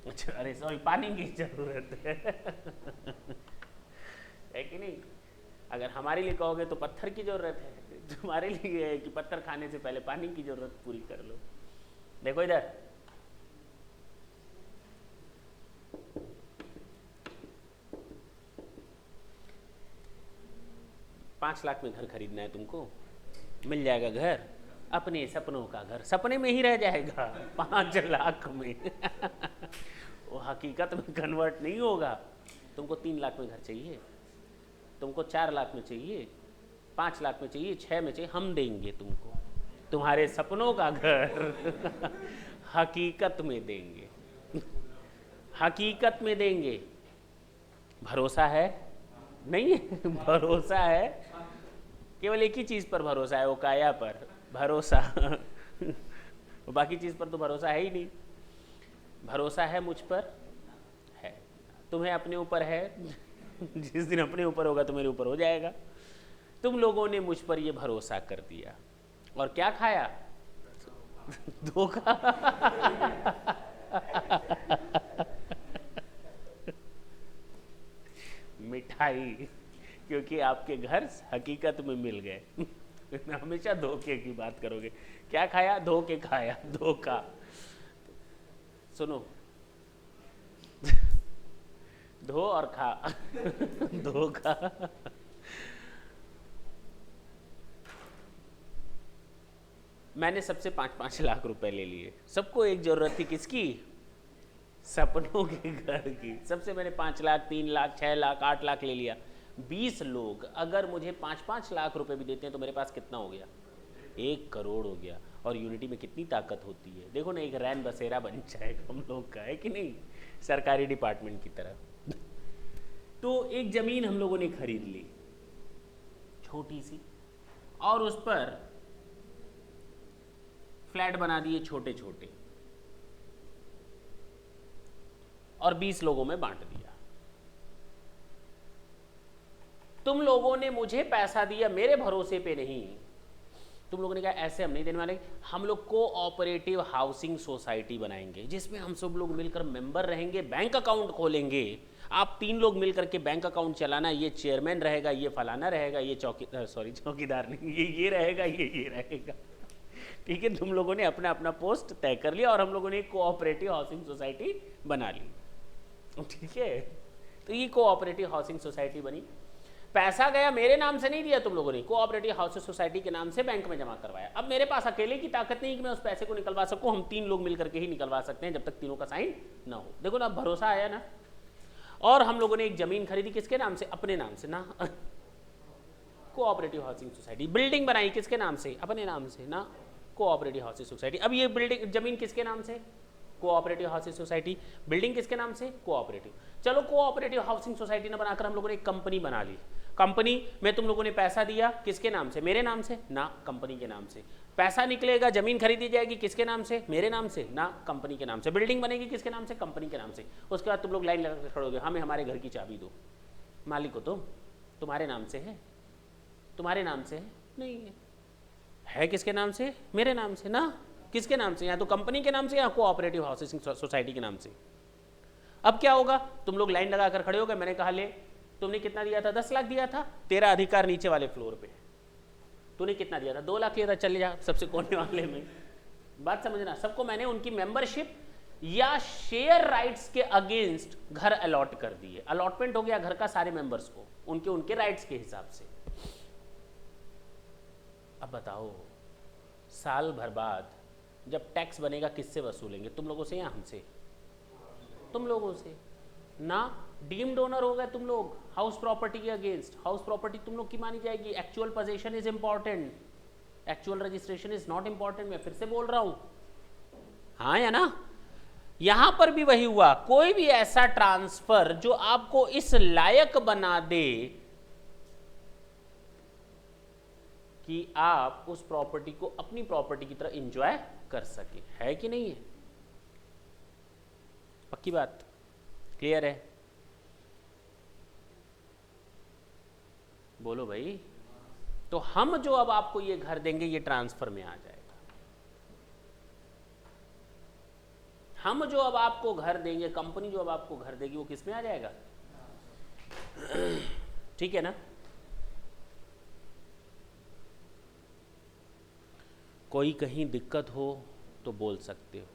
अच्छा अरे सॉरी पानी की ज़रूरत है कि नहीं? अगर हमारे लिए कहोगे तो पत्थर की ज़रूरत है, तुम्हारे लिए है कि पत्थर खाने से पहले पानी की ज़रूरत पूरी कर लो। देखो इधर, $5 लाख में घर खरीदना है तुमको, मिल जाएगा घर, अपने सपनों का घर, सपने में ही रह जाएगा 5 लाख में वो हकीकत में कन्वर्ट नहीं होगा। तुमको 3 लाख में घर चाहिए, तुमको 4 लाख में चाहिए, 5 लाख में चाहिए, 6 में चाहिए, हम देंगे तुमको तुम्हारे सपनों का घर हकीकत में देंगे, हकीकत में देंगे। भरोसा है? नहीं है भरोसा है, केवल एक ही चीज़ पर भरोसा है, वो काया पर भरोसा बाकी चीज़ पर तो भरोसा है ही नहीं। भरोसा है मुझ पर, है, तुम्हें अपने ऊपर है जिस दिन अपने ऊपर होगा तो मेरे ऊपर हो जाएगा। तुम लोगों ने मुझ पर ये भरोसा कर दिया और क्या खाया, धोखा मिठाई, क्योंकि आपके घर हकीकत में मिल गए हमेशा धोखे की बात करोगे। क्या खाया, धोखे खाया, धोखा। सुनो, धो और खा धोखा। मैंने सबसे 5-5 लाख रुपए ले लिए। सबको एक जरूरत थी, किसकी? सपनों के घर की। सबसे मैंने 5 लाख, 3 लाख, 6 लाख, 8 लाख ले लिया। 20 लोग अगर मुझे 5-5 लाख रुपए भी देते हैं तो मेरे पास कितना हो गया? 1 करोड़ हो गया। और यूनिटी में कितनी ताकत होती है, देखो ना, एक रैन बसेरा बन जाएगा हम लोग का, है कि नहीं, सरकारी डिपार्टमेंट की तरह। तो एक जमीन हम लोगों ने खरीद ली छोटी सी, और उस पर फ्लैट बना दिए छोटे छोटे, और 20 लोगों में बांट दिया। तुम लोगों ने मुझे पैसा दिया मेरे भरोसे पे नहीं, तुम लोगों ने कहा ऐसे हम नहीं देने वाले, हम लोग कोऑपरेटिव हाउसिंग सोसाइटी बनाएंगे जिसमें हम सब लोग मिलकर मेंबर रहेंगे, बैंक अकाउंट खोलेंगे। आप 3 लोग मिलकर के बैंक अकाउंट चलाना, ये चेयरमैन रहेगा, ये फलाना रहेगा, ये चौकीदार नहीं, ये रहेगा, ये रहेगा। ठीक है, तुम लोगों ने अपना अपना पोस्ट तय कर लिया और हम लोगों ने एक कोऑपरेटिव हाउसिंग सोसाइटी बना ली। ठीक है, तो ये कोऑपरेटिव हाउसिंग सोसाइटी बनी। पैसा गया मेरे नाम से नहीं दिया तुम लोगों ने, कोऑपरेटिव हाउसिंग सोसाइटी के नाम से बैंक में जमा करवाया। अब मेरे पास अकेले की ताकत नहीं कि मैं उस पैसे को निकलवा सकूं, हम 3 लोग मिलकर के ही निकलवा सकते हैं जब तक तीनों का साइन ना हो। देखो ना, भरोसा आया ना। और हम लोगों ने एक जमीन खरीदी, किसके नाम से? अपने नाम से ना, कोऑपरेटिव हाउसिंग सोसाइटी। बिल्डिंग बनाई किसके नाम से? अपने नाम से ना, कोऑपरेटिव हाउसिंग सोसाइटी। अब ये बिल्डिंग, जमीन किसके नाम से? Cooperative housing society. बिल्डिंग किसके नाम से? कोऑपरेटिव। चलो, कोऑपरेटिव हाउसिंग सोसाइटी ने बनाकर हम लोगों ने एक कंपनी बना ली। कंपनी में तुम लोगों ने पैसा दिया, किसके नाम से? मेरे नाम से ना, कंपनी के नाम से। पैसा निकलेगा, जमीन खरीदी जाएगी, किसके नाम से? मेरे नाम से ना, कंपनी के नाम से। बिल्डिंग बनेगी किसके नाम से? कंपनी के नाम से। उसके बाद तुम लोग लाइन लगा कर खड़ोगे, हमें हमारे घर की चाबी दो। मालिक हो तुम, तुम्हारे नाम से है? तुम्हारे नाम से है? नहीं है। है किसके नाम से? मेरे नाम से ना। किसके नाम से? या तो कंपनी के नाम से या कोऑपरेटिव हाउसिंग सोसाइटी के नाम से। अब क्या होगा? तुम लोग लाइन लगा कर खड़े हो गए, मैंने कहा ले तुमने कितना दिया था? 10 लाख दिया था, तेरा अधिकार नीचे वाले फ्लोर पे। तूने कितना दिया था? 2 लाख लिया था, चले जा सबसे कोने वाले में। बात समझना, सबको मैंने उनकी मेंबरशिप या शेयर राइट्स के अगेंस्ट घर अलॉट कर दिए। अलॉटमेंट हो गया घर का सारे मेंबर्स को, उनके उनके राइट्स के हिसाब से। अब बताओ, साल भर बाद जब टैक्स बनेगा किससे वसूलेंगे? तुम लोगों से या हमसे? तुम लोगों से ना। डीम्ड ओनर हो गए तुम लोग हाउस प्रॉपर्टी के अगेंस्ट। हाउस प्रॉपर्टी तुम लोग की मानी जाएगी। Actual position is important, actual registration is not important. मैं फिर से बोल रहा हूं, हाँ या ना? यहां पर भी वही हुआ। कोई भी ऐसा ट्रांसफर जो आपको इस लायक बना दे कि आप उस प्रॉपर्टी को अपनी प्रॉपर्टी की तरह एंजॉय कर सके, है कि नहीं है? पक्की बात, क्लियर है? बोलो भाई। तो हम जो अब आपको ये घर देंगे ये ट्रांसफर में आ जाएगा। हम जो अब आपको घर देंगे, कंपनी जो अब आपको घर देगी, वो किस में आ जाएगा? ठीक है ना? कोई कहीं दिक्कत हो तो बोल सकते हो।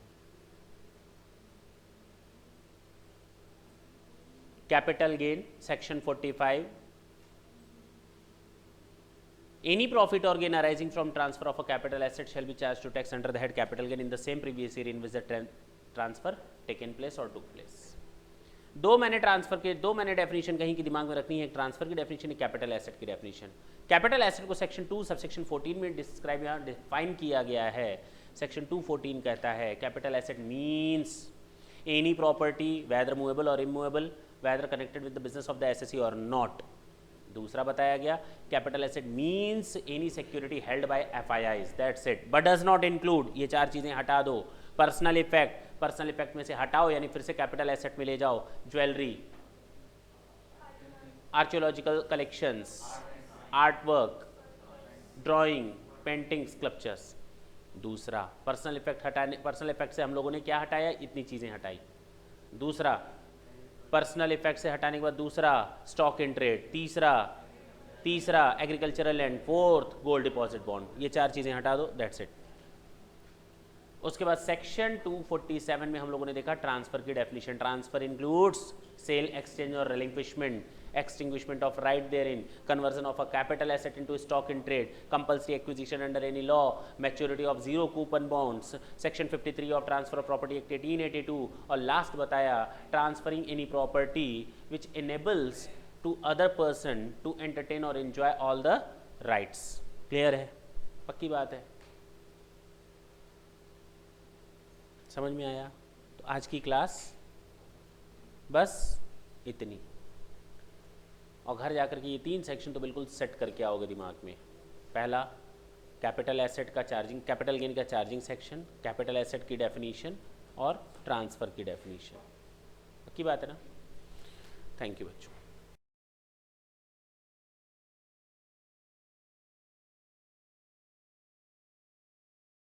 Capital gain section 45, any profit or gain arising from transfer of a capital asset shall be charged to tax under the head capital gain in the same previous year in which the transfer taken place or took place। दो मैंने transfer के दो मैंने definition कहीं की दिमाग में रखनी है, एक ट्रांसफर की डेफिनेशन, एक कैपिटल एसेट की डेफिनेशन। कैपिटल एसेट को सेक्शन 2 सबसेक्शन 14 में डिस्क्राइब यहाँ डिफाइन किया गया है। सेक्शन 214 कहता है capital asset means any property whether movable और immovable, whether connected with the business of the assessee और नॉट। दूसरा बताया गया capital asset means any security held by FIIs, that's it, but does not include, ये चार चीजें हटा दो। पर्सनल इफेक्ट, पर्सनल इफेक्ट में से हटाओ, यानी फिर से कैपिटल एसेट में ले जाओ। Jewellery, archaeological collections, art work, drawing, painting, sculptures. दूसरा पर्सनल इफेक्ट हटाने, पर्सनल इफेक्ट से हम लोगों ने क्या हटाया? इतनी चीजें हटाई। दूसरा पर्सनल इफेक्ट से हटाने के बाद दूसरा स्टॉक इन ट्रेड, तीसरा agricultural land, fourth gold deposit bond. ये चार चीजें हटा दो, दैट्स इट। उसके बाद सेक्शन 247 में हम लोगों ने देखा ट्रांसफर की definition. Transfer includes sale, exchange और relinquishment, extinguishment of right therein, conversion of a capital asset into stock in trade, compulsory acquisition under any law, maturity of zero coupon bonds, section 53 of transfer of property act 1882, और last बताया transferring any property which enables to other person to entertain or enjoy all the rights। clear है? पक्की बात है? समझ में आया? तो आज की क्लास बस इतनी, और घर जाकर के ये 3 सेक्शन तो बिल्कुल सेट करके आओगे दिमाग में। पहला कैपिटल एसेट का चार्जिंग, कैपिटल गेन का चार्जिंग सेक्शन, कैपिटल एसेट की डेफिनेशन और ट्रांसफ़र की डेफिनेशन। पक्की बात है ना? थैंक यू बच्चों।